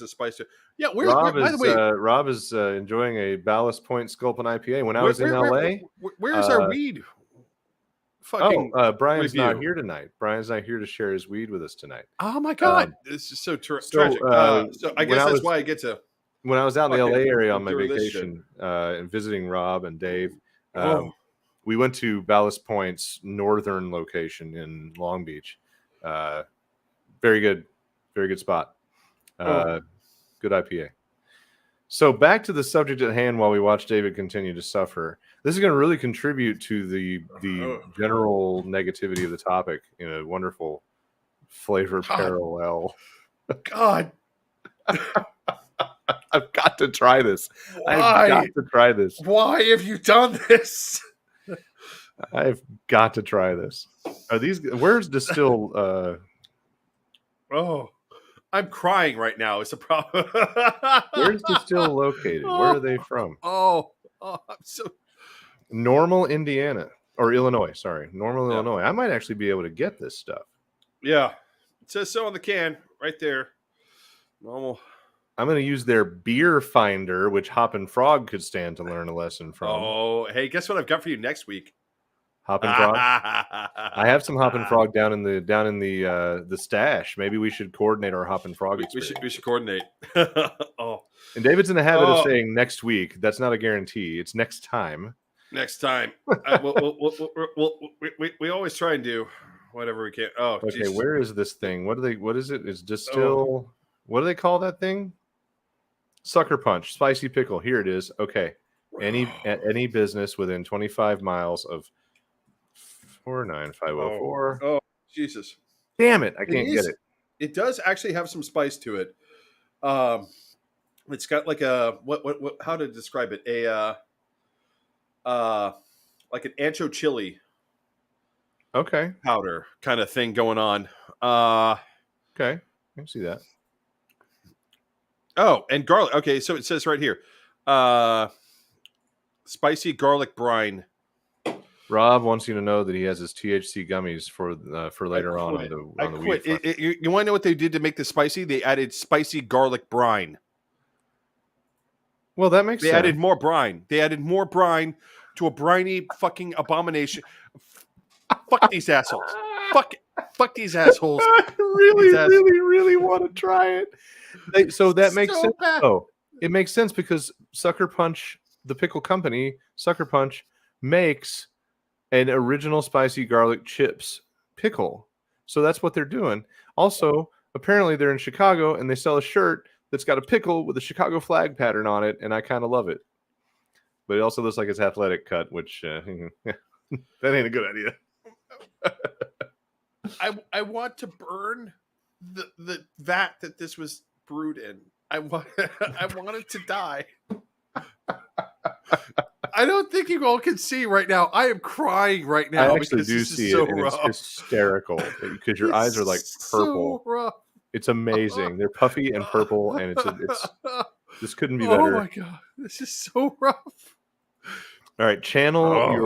spice to it. Yeah, by the way, Rob is enjoying a Ballast Point Sculpin IPA. When I was in LA, where's our weed? Fucking Brian's review. not here tonight. Brian's not here to share his weed with us tonight. Oh my God, this is so tragic. So I guess that's why I get to. When I was out in the LA area on my vacation and visiting Rob and Dave, we went to Ballast Point's northern location in Long Beach. Very good spot. Good IPA. So back to the subject at hand while we watch David continue to suffer. This is going to really contribute to the general negativity of the topic in a wonderful flavor parallel. God. I've got to try this. Why? I've got to try this. Why have you done this? I've got to try this. Are these? Where's Distill? I'm crying right now. It's a problem. Where's Distill located? Where are they from? I'm so Normal, Indiana or Illinois. Sorry, Normal, Illinois. I might actually be able to get this stuff. Yeah, it says so on the can right there. Normal. I'm going to use their beer finder, which Hop and Frog could stand to learn a lesson from. Oh, hey, guess what I've got for you next week? Hop and Frog. I have some Hop and Frog down in the stash. Maybe we should coordinate our Hop and Frog experience. We should coordinate. And David's in the habit of saying next week. That's not a guarantee. It's next time. Next time. We always try and do whatever we can. Oh, okay. Jesus. Where is this thing? What is it? It's Distill. What do they call that thing? Sucker Punch, spicy pickle. Here it is. Okay. Any business within 25 miles of 49504. Oh, Jesus. Damn it. I can't get it. It does actually have some spice to it. It's got like a what how to describe it? Like an ancho chili. Okay. Powder kind of thing going on. Okay. I can see that. Oh, and garlic. Okay, so it says right here. Spicy garlic brine. Rob wants you to know that he has his THC gummies for later on the weed. You want to know what they did to make this spicy? They added spicy garlic brine. Well, that makes sense. They added more brine. They added more brine to a briny fucking abomination. Fuck these assholes. Fuck these assholes. I really want to try it. That makes sense. Oh, it makes sense because Sucker Punch, the pickle company, Sucker Punch, makes an original spicy garlic chips pickle. So that's what they're doing. Also, apparently they're in Chicago and they sell a shirt that's got a pickle with a Chicago flag pattern on it, and I kind of love it. But it also looks like it's athletic cut, which that ain't a good idea. I want to burn the vat that this was brewed in. I wanted to die. I don't think you all can see right now. I am crying right now. I actually because do this see is so it, and rough. it's hysterical because your eyes are like purple. So rough. It's amazing. They're puffy and purple, and it's this couldn't be Oh better. my god, this is so rough. All right, channel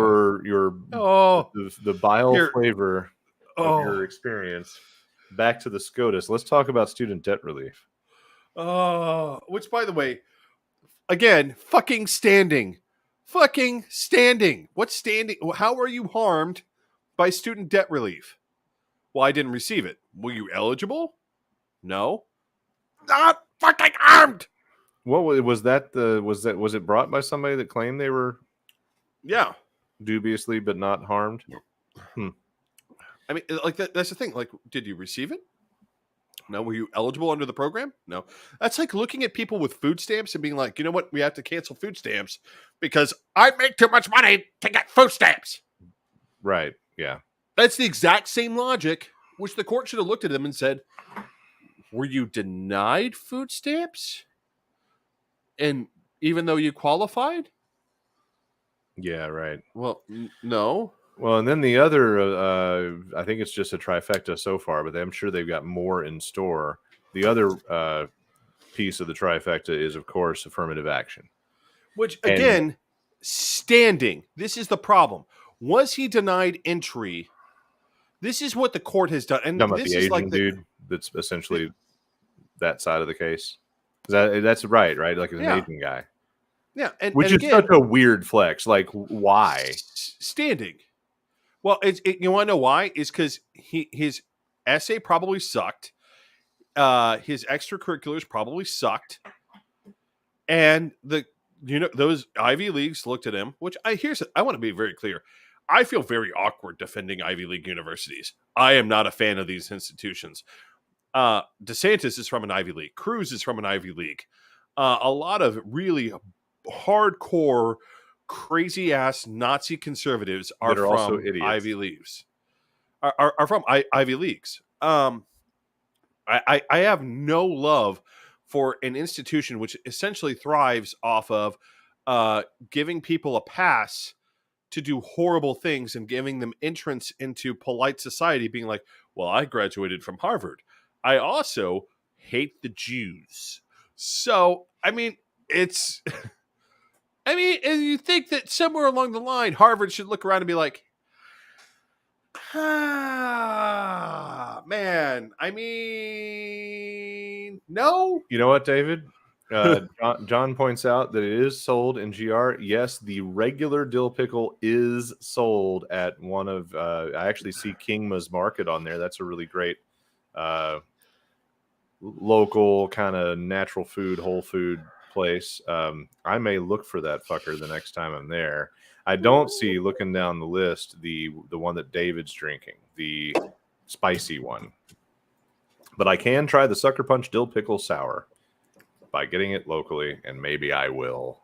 your the bile flavor of your experience back to the SCOTUS. Let's talk about student debt relief. Which, by the way, again, fucking standing. What's standing? How are you harmed by student debt relief? Well, I didn't receive it. Were you eligible? No. Not fucking armed. What was that? Was it brought by somebody that claimed they were? Yeah. Dubiously, but not harmed. I mean, like that's the thing. Like, did you receive it? No. Were you eligible under the program? No. That's like looking at people with food stamps and being like, you know what? We have to cancel food stamps because I make too much money to get food stamps. Right. Yeah. That's the exact same logic, which the court should have looked at them and said, were you denied food stamps? And even though you qualified? Yeah, right. Well, no. Well, and then the other, I think it's just a trifecta so far, but I'm sure they've got more in store. The other piece of the trifecta is, of course, affirmative action. Which, again, standing. This is the problem. Was he denied entry? This is what the court has done. And this is Asian like dude that's essentially that side of the case. That's right? Like an Asian guy. Yeah, which is such a weird flex. Like, why standing? Well, you want to know why? Is because his essay probably sucked. His extracurriculars probably sucked, and those Ivy Leagues looked at him. Which I want to be very clear. I feel very awkward defending Ivy League universities. I am not a fan of these institutions. DeSantis is from an Ivy League. Cruz is from an Ivy League. A lot of really hardcore, crazy ass Nazi conservatives are from also idiots. Ivy Leagues. Are from Ivy Leagues. I have no love for an institution which essentially thrives off of giving people a pass to do horrible things and giving them entrance into polite society, being like, well, I graduated from Harvard. I also hate the Jews. So, I mean, it's... I mean, and you think that somewhere along the line, Harvard should look around and be like, man, I mean, no. You know what, David? John points out that it is sold in GR. Yes, the regular dill pickle is sold at one of, I actually see Kingma's Market on there. That's a really great local kind of natural food, whole food place. I may look for that fucker the next time I'm there. I don't see, looking down the list, the one that David's drinking, the spicy one. But I can try the Sucker Punch Dill Pickle Sour by getting it locally, and maybe I will.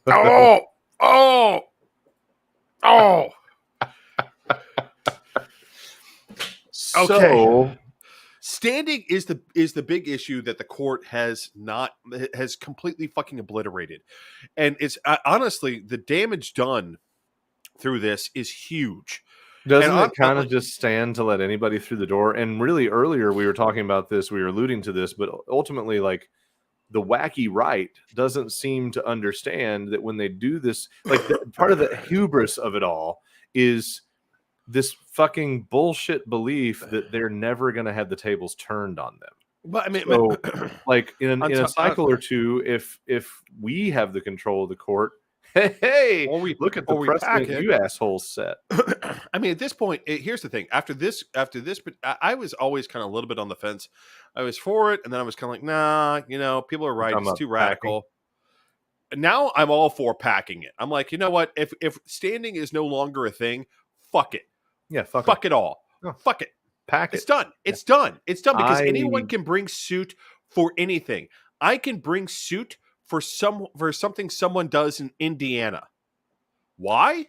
Oh! So, standing is the big issue that the court has completely fucking obliterated, and it's honestly the damage done through this is huge. Doesn't it kind of just stand to let anybody through the door? And really, earlier we were talking about this, we were alluding to this, but ultimately, like, the wacky right doesn't seem to understand that when they do this, like, part of the hubris of it all is this fucking bullshit belief that they're never going to have the tables turned on them. But I mean, so, like in a cycle or two, if we have the control of the court, hey, look at the precedent you assholes set. I mean, at this point, here's the thing. After this, I was always kind of a little bit on the fence. I was for it, and then I was kind of like, nah, people are right. It's too radical. And now I'm all for packing it. I'm like, you know what? If standing is no longer a thing, fuck it. Yeah, fuck it all. No. Fuck it. Pack it. It's done. It's done. It's done because anyone can bring suit for anything. I can bring suit for something someone does in Indiana. Why?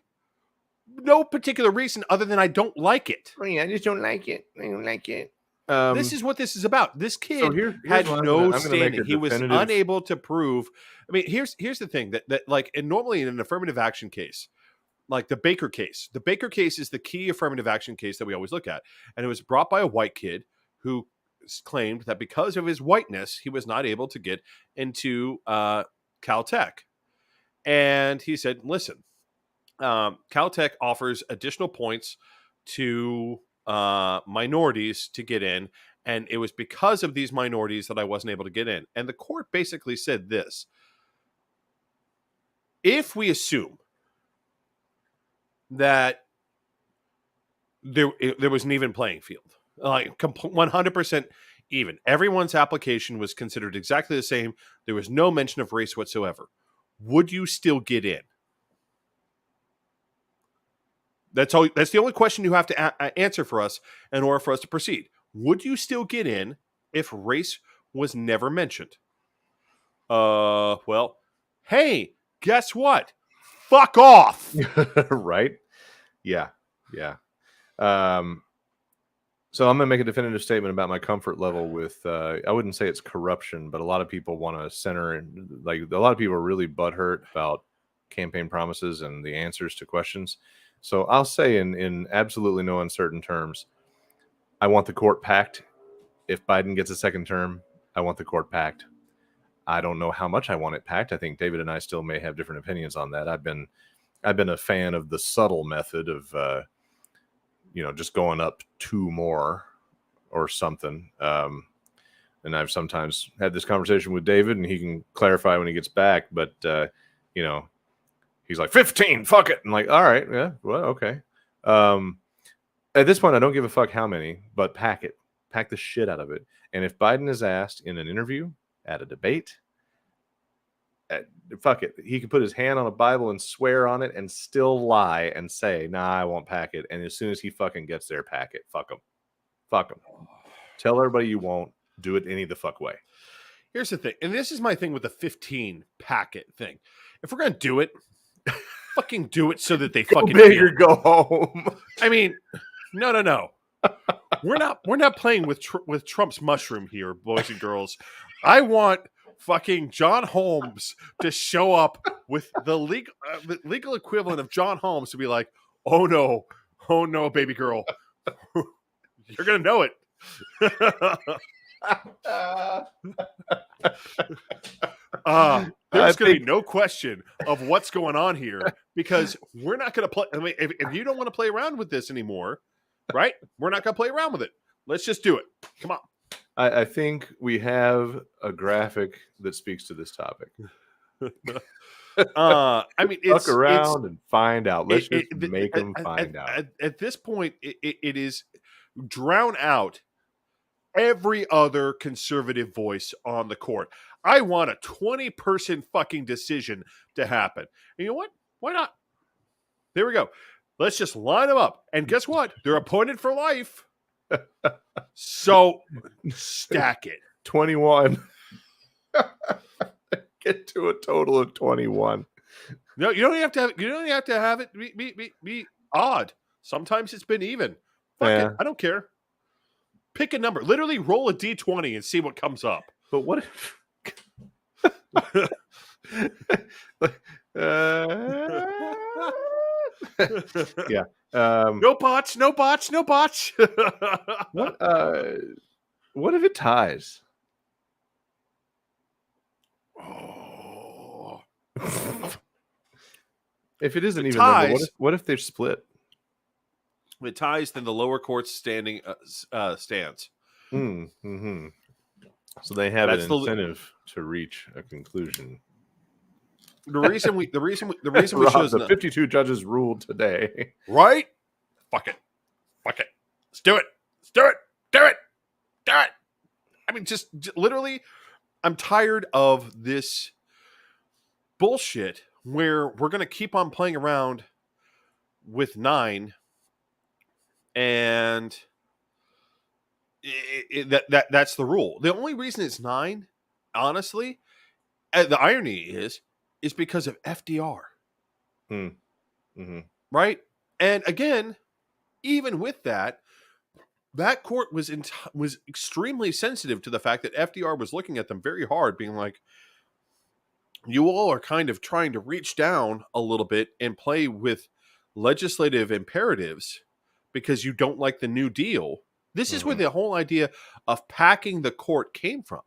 No particular reason other than I don't like it. I just don't like it. I don't like it. This is what this is about. This kid here's had what no I'm gonna make standing. a He was definitive- unable to prove. I mean, here's the thing that like, and normally in an affirmative action case, like the Baker case is the key affirmative action case that we always look at, and it was brought by a white kid who claimed that because of his whiteness, he was not able to get into Caltech, and he said, "Listen, Caltech offers additional points to minorities to get in, and it was because of these minorities that I wasn't able to get in." And the court basically said this: if we assume that there was an even playing field, like 100% even, everyone's application was considered exactly the same, there was no mention of race whatsoever, would you still get in? That's all. That's the only question you have to answer for us in order for us to proceed. Would you still get in if race was never mentioned? Well, hey, guess what? Fuck off. Right? Yeah. So I'm going to make a definitive statement about my comfort level with, I wouldn't say it's corruption, but a lot of people want to center, and like a lot of people are really butthurt about campaign promises and the answers to questions. So I'll say in absolutely no uncertain terms, I want the court packed. If Biden gets a second term, I want the court packed. I don't know how much I want it packed. I think David and I still may have different opinions on that. I've been a fan of the subtle method of, just going up 2 more or something. And I've sometimes had this conversation with David, and he can clarify when he gets back. But, he's like, 15, fuck it. I'm like, all right, yeah, well, okay. At this point, I don't give a fuck how many, but pack it. Pack the shit out of it. And if Biden is asked in an interview, at a debate, fuck it. He could put his hand on a Bible and swear on it and still lie and say, nah, I won't pack it. And as soon as he fucking gets there, pack it. Fuck him. Fuck him. Tell everybody you won't. Do it any the fuck way. Here's the thing. And this is my thing with the 15 packet thing. If we're going to do it, fucking do it so that they fucking big or go home. I mean, no. We're not playing with Trump's mushroom here, boys and girls. I want fucking John Holmes to show up with the legal equivalent of John Holmes to be like, oh no, baby girl, you're gonna know it. There's going to be no question of what's going on here, because we're not going to play. I mean, if you don't want to play around with this anymore, right? We're not going to play around with it. Let's just do it. Come on. I think we have a graphic that speaks to this topic. I mean, look around and find out. Let's just make them find out. At this point, it is drown out every other conservative voice on the court. I want a 20-person fucking decision to happen. And you know what? Why not? There we go. Let's just line them up. And guess what? They're appointed for life. So stack it. 21. Get to a total of 21. No, you don't have to have it be odd. Sometimes it's been even. Fuck it. I don't care. Pick a number. Literally roll a D20 and see what comes up. But what if yeah. No bots. What if it ties? Oh. If it isn't It even ties, number, what if they're split? It ties, then the lower court's standing stands. Mm-hmm. So they have That's an incentive to reach a conclusion. The reason we Rob, chose the 52 judges ruled today. Right? Fuck it. Let's do it. Do it. I mean, just literally, I'm tired of this bullshit where we're going to keep on playing around with 9, and that's the rule. The only reason it's 9, honestly, the irony is because of FDR. Mm-hmm. Right? And again, even with that, that court was extremely sensitive to the fact that FDR was looking at them very hard, being like, you all are kind of trying to reach down a little bit and play with legislative imperatives because you don't like the New Deal. This is where the whole idea of packing the court came from,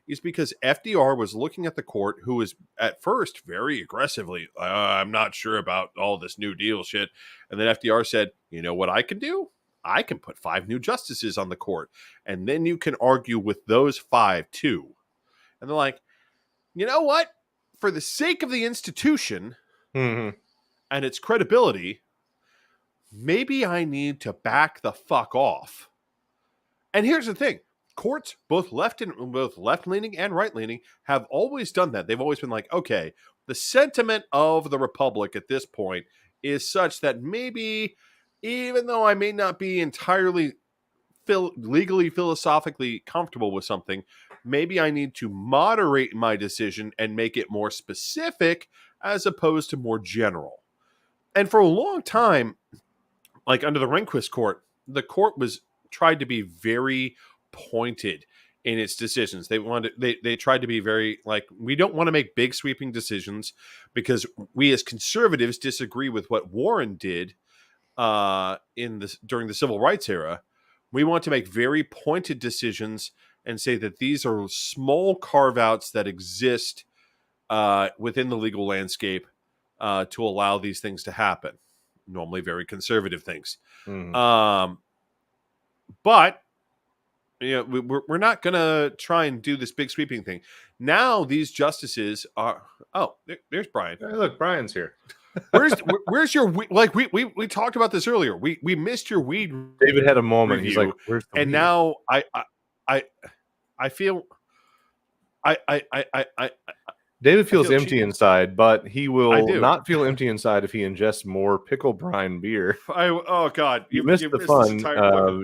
is because FDR was looking at the court, who was at first very aggressively, I'm not sure about all this New Deal shit. And then FDR said, you know what I can do? I can put 5 new justices on the court, and then you can argue with those 5 too. And they're like, you know what? For the sake of the institution and its credibility, maybe I need to back the fuck off. And here's the thing. Courts, both left-leaning and right-leaning, have always done that. They've always been like, okay, the sentiment of the Republic at this point is such that maybe, even though I may not be entirely legally, philosophically comfortable with something, maybe I need to moderate my decision and make it more specific as opposed to more general. And for a long time, like under the Rehnquist court, the court was tried to be very pointed in its decisions. They tried to be very like, we don't want to make big sweeping decisions because we as conservatives disagree with what Warren did during the civil rights era. We want to make very pointed decisions and say that these are small carve-outs that exist within the legal landscape to allow these things to happen. Normally very conservative things. But you know, we're not going to try and do this big sweeping thing. Now these justices are... Oh, there's Brian. Hey, look, Brian's here. Where's your like? We talked about this earlier. We missed your weed. David had a moment. Review, he's like, "Where's the and weed?" Now I feel David feels feel empty cheated. inside, but he will do. not feel empty inside if he ingests more pickle brine beer. Oh God, You missed the fun.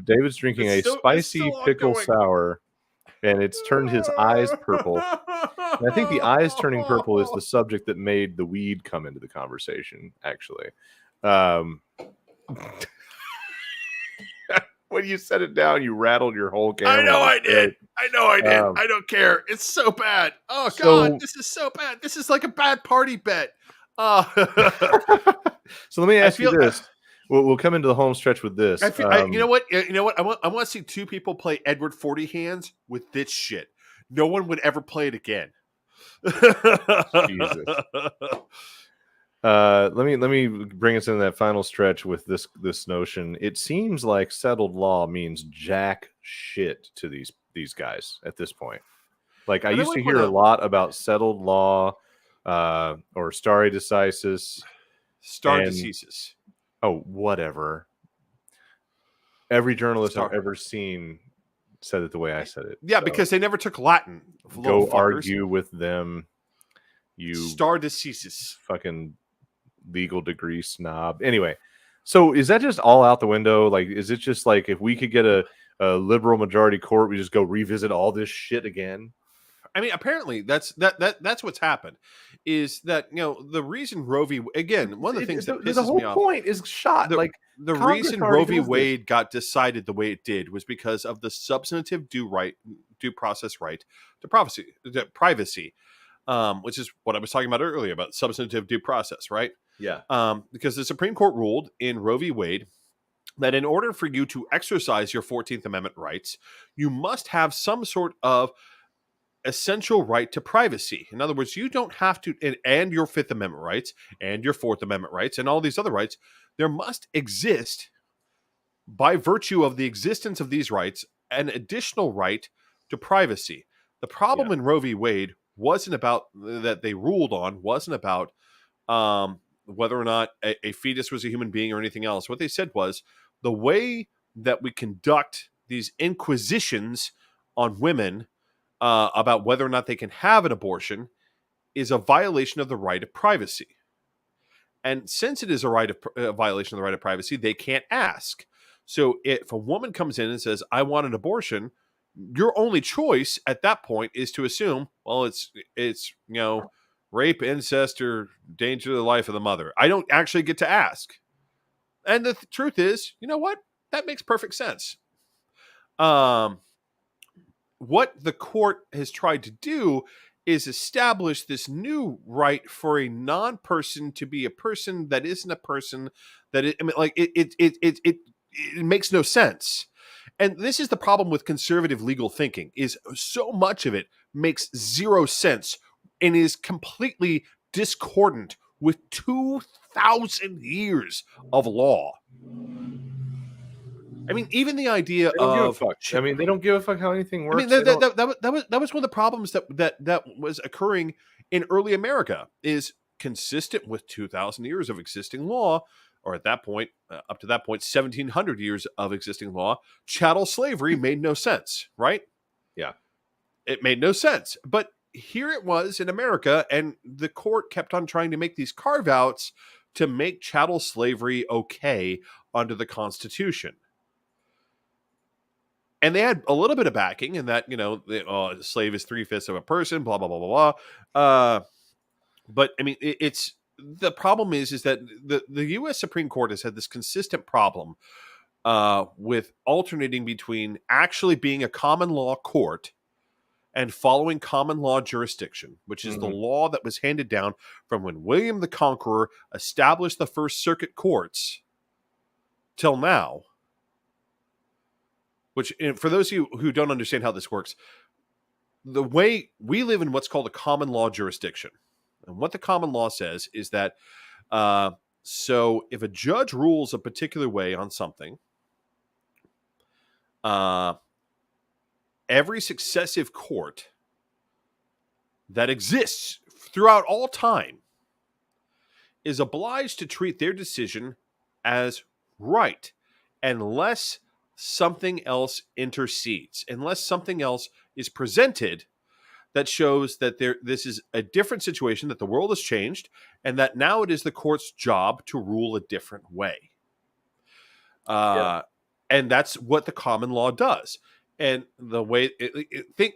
David's drinking It's a spicy still pickle ongoing. sour, and it's turned his eyes purple. And I think the eyes turning purple is the subject that made the weed come into the conversation, actually. When you set it down, you rattled your whole camera. I know I did. I don't care. It's so bad. Oh God, this is so bad. This is like a bad party bet. So let me ask you this. We'll come into the home stretch with this. You know what? I want to see 2 people play Edward 40 hands with this shit. No one would ever play it again. Jesus. Let me bring us into that final stretch with this notion. It seems like settled law means jack shit to these guys at this point. Like I used to hear a lot about settled law or stare decisis. Stare decisis. Oh, whatever. Every journalist I've ever seen said it the way I said it. Yeah, so because they never took Latin. Go argue with them. You stare decisis. Fucking legal degree snob. Anyway, so is that just all out the window? Like, is it just like if we could get a liberal majority court, we just go revisit all this shit again? I mean, apparently that's what's happened. Is that, you know, the reason Roe v. Again, one of the things that pisses me off. The whole point is shot. The reason Roe v. Wade got decided the way it did was because of the substantive due process right to privacy, which is what I was talking about earlier about substantive due process, right? Yeah. Because the Supreme Court ruled in Roe v. Wade that in order for you to exercise your 14th Amendment rights, you must have some sort of essential right to privacy. In other words, you don't have to, and your 5th Amendment rights and your 4th Amendment rights and all these other rights, there must exist, by virtue of the existence of these rights, an additional right to privacy. The problem in Roe v. Wade wasn't about that they ruled on, wasn't about whether or not a fetus was a human being or anything else. What they said was the way that we conduct these inquisitions on women about whether or not they can have an abortion is a violation of the right of privacy. And since it is a violation of the right of privacy, they can't ask. So if a woman comes in and says, I want an abortion, your only choice at that point is to assume, well, it's you know, rape, incest, or danger to the life of the mother. I don't actually get to ask. And the truth is, you know what? That makes perfect sense. What the court has tried to do is establish this new right for a non-person to be a person that isn't a person. It makes no sense. And this is the problem with conservative legal thinking: is so much of it makes zero sense and is completely discordant with 2,000 years of law. I mean, even the idea They don't give a of fuck. I mean, they don't give a fuck how anything works. I mean, that was one of the problems that was occurring in early America, is consistent with 2,000 years of existing law, or at that point, up to that point, 1,700 years of existing law. Chattel slavery made no sense, right? Yeah. It made no sense. But here it was in America, and the court kept on trying to make these carve-outs to make chattel slavery okay under the Constitution. And they had a little bit of backing in that, a slave is 3/5 of a person, blah, blah, blah, blah, blah. But, I mean, it's the problem is that the U.S. Supreme Court has had this consistent problem with alternating between actually being a common law court and following common law jurisdiction, which is the law that was handed down from when William the Conqueror established the First Circuit courts till now. Which, for those of you who don't understand how this works, the way we live in what's called a common law jurisdiction. And what the common law says is that, so if a judge rules a particular way on something, every successive court that exists throughout all time is obliged to treat their decision as right, unless something else intercedes, unless something else is presented that shows that this is a different situation, that the world has changed, and that now it is the court's job to rule a different way. And that's what the common law does. And the way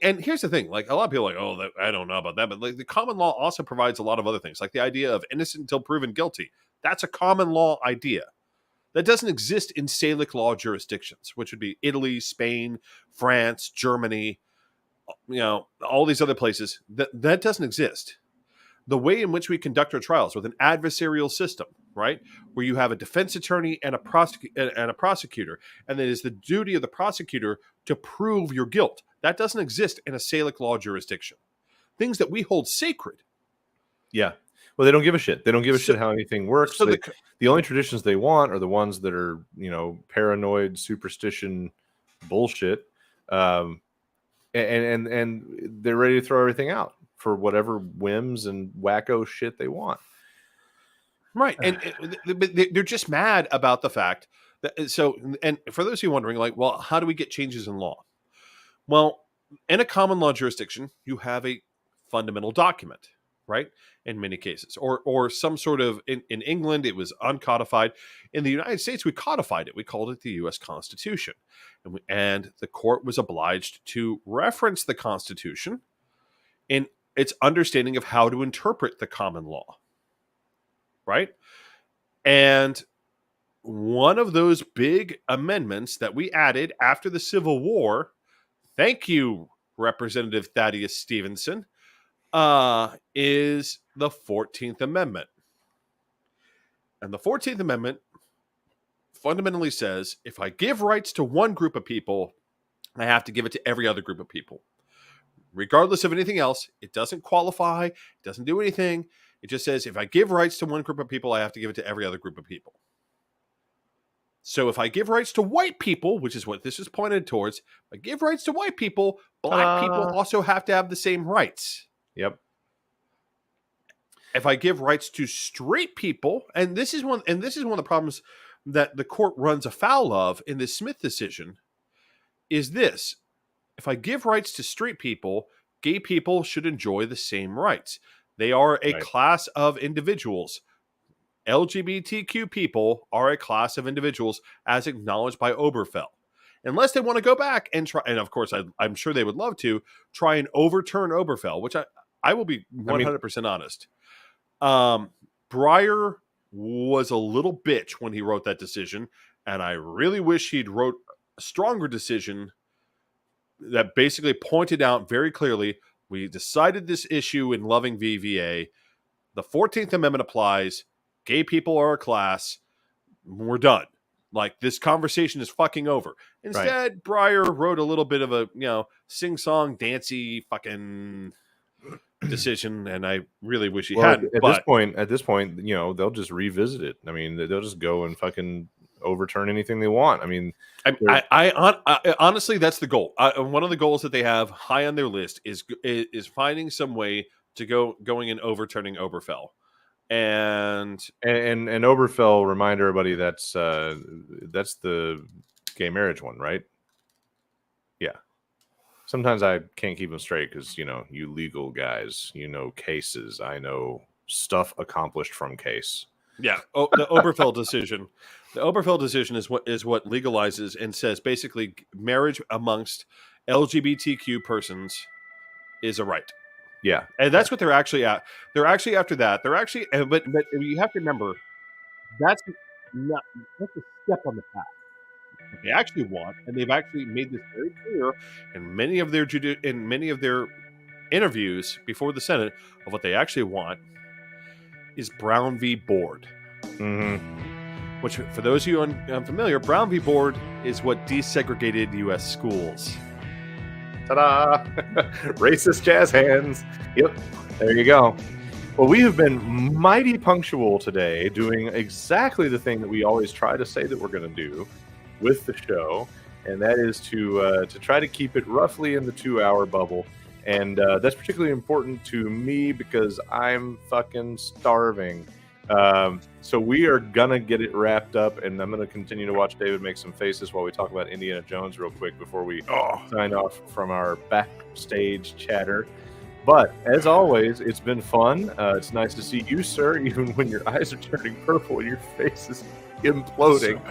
and here's the thing: like, a lot of people are like, oh, I don't know about that, but like, the common law also provides a lot of other things, like the idea of innocent until proven guilty. That's a common law idea that doesn't exist in Salic law jurisdictions, which would be Italy, Spain, France, Germany, all these other places. That doesn't exist. The way in which we conduct our trials with an adversarial system, right, where you have a defense attorney and a prosecutor, and it is the duty of the prosecutor to prove your guilt. That doesn't exist in a Salic law jurisdiction. Things that we hold sacred. Yeah. Well, they don't give a shit. They don't give a shit how anything works. So the only traditions they want are the ones that are, paranoid, superstition, bullshit, and they're ready to throw everything out for whatever whims and wacko shit they want. Right, and they're just mad about the fact that. So, and for those of you wondering, like, well, how do we get changes in law? Well, in a common law jurisdiction, you have a fundamental document, right? In many cases, or some sort of, in England, it was uncodified. In the United States, we codified it. We called it the U.S. Constitution. And the court was obliged to reference the Constitution in its understanding of how to interpret the common law, right? And one of those big amendments that we added after the Civil War, thank you, Representative Thaddeus Stevenson, is the 14th Amendment. And the 14th Amendment fundamentally says, if I give rights to one group of people, I have to give it to every other group of people. Regardless of anything else, it doesn't qualify, it doesn't do anything. It just says, if I give rights to one group of people, I have to give it to every other group of people. So if I give rights to white people, which is what this is pointed towards, if I give rights to white people, black people also have to have the same rights. Yep. If I give rights to straight people, and this is one of the problems that the court runs afoul of in this Smith decision, is this: if I give rights to straight people, gay people should enjoy the same rights. They are a class of individuals. LGBTQ people are a class of individuals as acknowledged by Obergefell. Unless they want to go back and try, and of course I'm sure they would love to, try and overturn Obergefell, which I will be 100% honest. Breyer was a little bitch when he wrote that decision, and I really wish he'd wrote a stronger decision that basically pointed out very clearly, we decided this issue in loving VVA. The 14th Amendment applies. Gay people are a class. We're done. Like, this conversation is fucking over. Instead, Breyer wrote a little bit of a, sing-song, dancey fucking decision, and I really wish he hadn't. At this point, they'll just revisit it. I mean, they'll just go and fucking overturn anything they want. I mean, I honestly, that's the goal. One of the goals that they have high on their list is finding some way to going and overturning Obergefell. And Obergefell, remind everybody that's the gay marriage one, right? Yeah. Sometimes I can't keep them straight because you legal guys, cases. I know stuff accomplished from case. Yeah. The Obergefell decision. The Obergefell decision is what legalizes and says basically marriage amongst LGBTQ persons is a right. Yeah, and that's what they're actually at. They're actually after that. They're actually, but you have to remember, that's a step on the path. What they actually want, and they've actually made this very clear in many of their interviews before the Senate, of what they actually want is Brown v. Board. Mm-hmm. Which, for those of you unfamiliar, Brown v. Board is what desegregated U.S. schools. Ta-da! Racist jazz hands. Yep, there you go. Well, we have been mighty punctual today, doing exactly the thing that we always try to say that we're going to do with the show, and that is to try to keep it roughly in the 2-hour bubble. And that's particularly important to me because I'm fucking starving. So we are gonna get it wrapped up, and I'm gonna continue to watch David make some faces while we talk about Indiana Jones real quick before we sign off from our backstage chatter. But as always, it's been fun. It's nice to see you, sir, even when your eyes are turning purple and your face is imploding.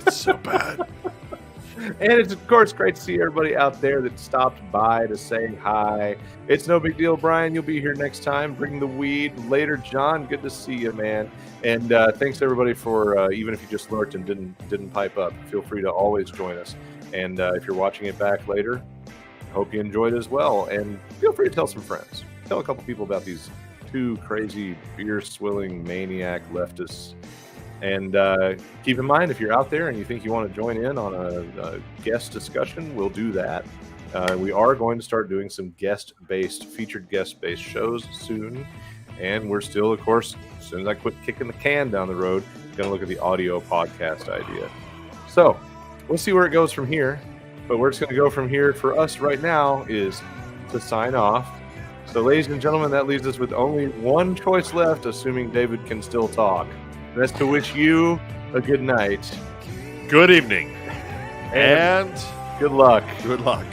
It's so bad. And it's, of course, great to see everybody out there that stopped by to say hi. It's no big deal, Brian. You'll be here next time. Bring the weed. Later, John. Good to see you, man. And thanks, everybody, for even if you just lurked and didn't pipe up, feel free to always join us. And if you're watching it back later, hope you enjoyed as well. And feel free to tell some friends. Tell a couple people about these two crazy, beer-swilling, maniac leftists. And keep in mind, if you're out there and you think you want to join in on a guest discussion, we'll do that. We are going to start doing some featured guest-based shows soon. And we're still, of course, as soon as I quit kicking the can down the road, going to look at the audio podcast idea. So we'll see where it goes from here. But where it's going to go from here for us right now is to sign off. So, ladies and gentlemen, that leaves us with only one choice left, assuming David can still talk. That's to wish you a good night, good evening, and good luck. Good luck.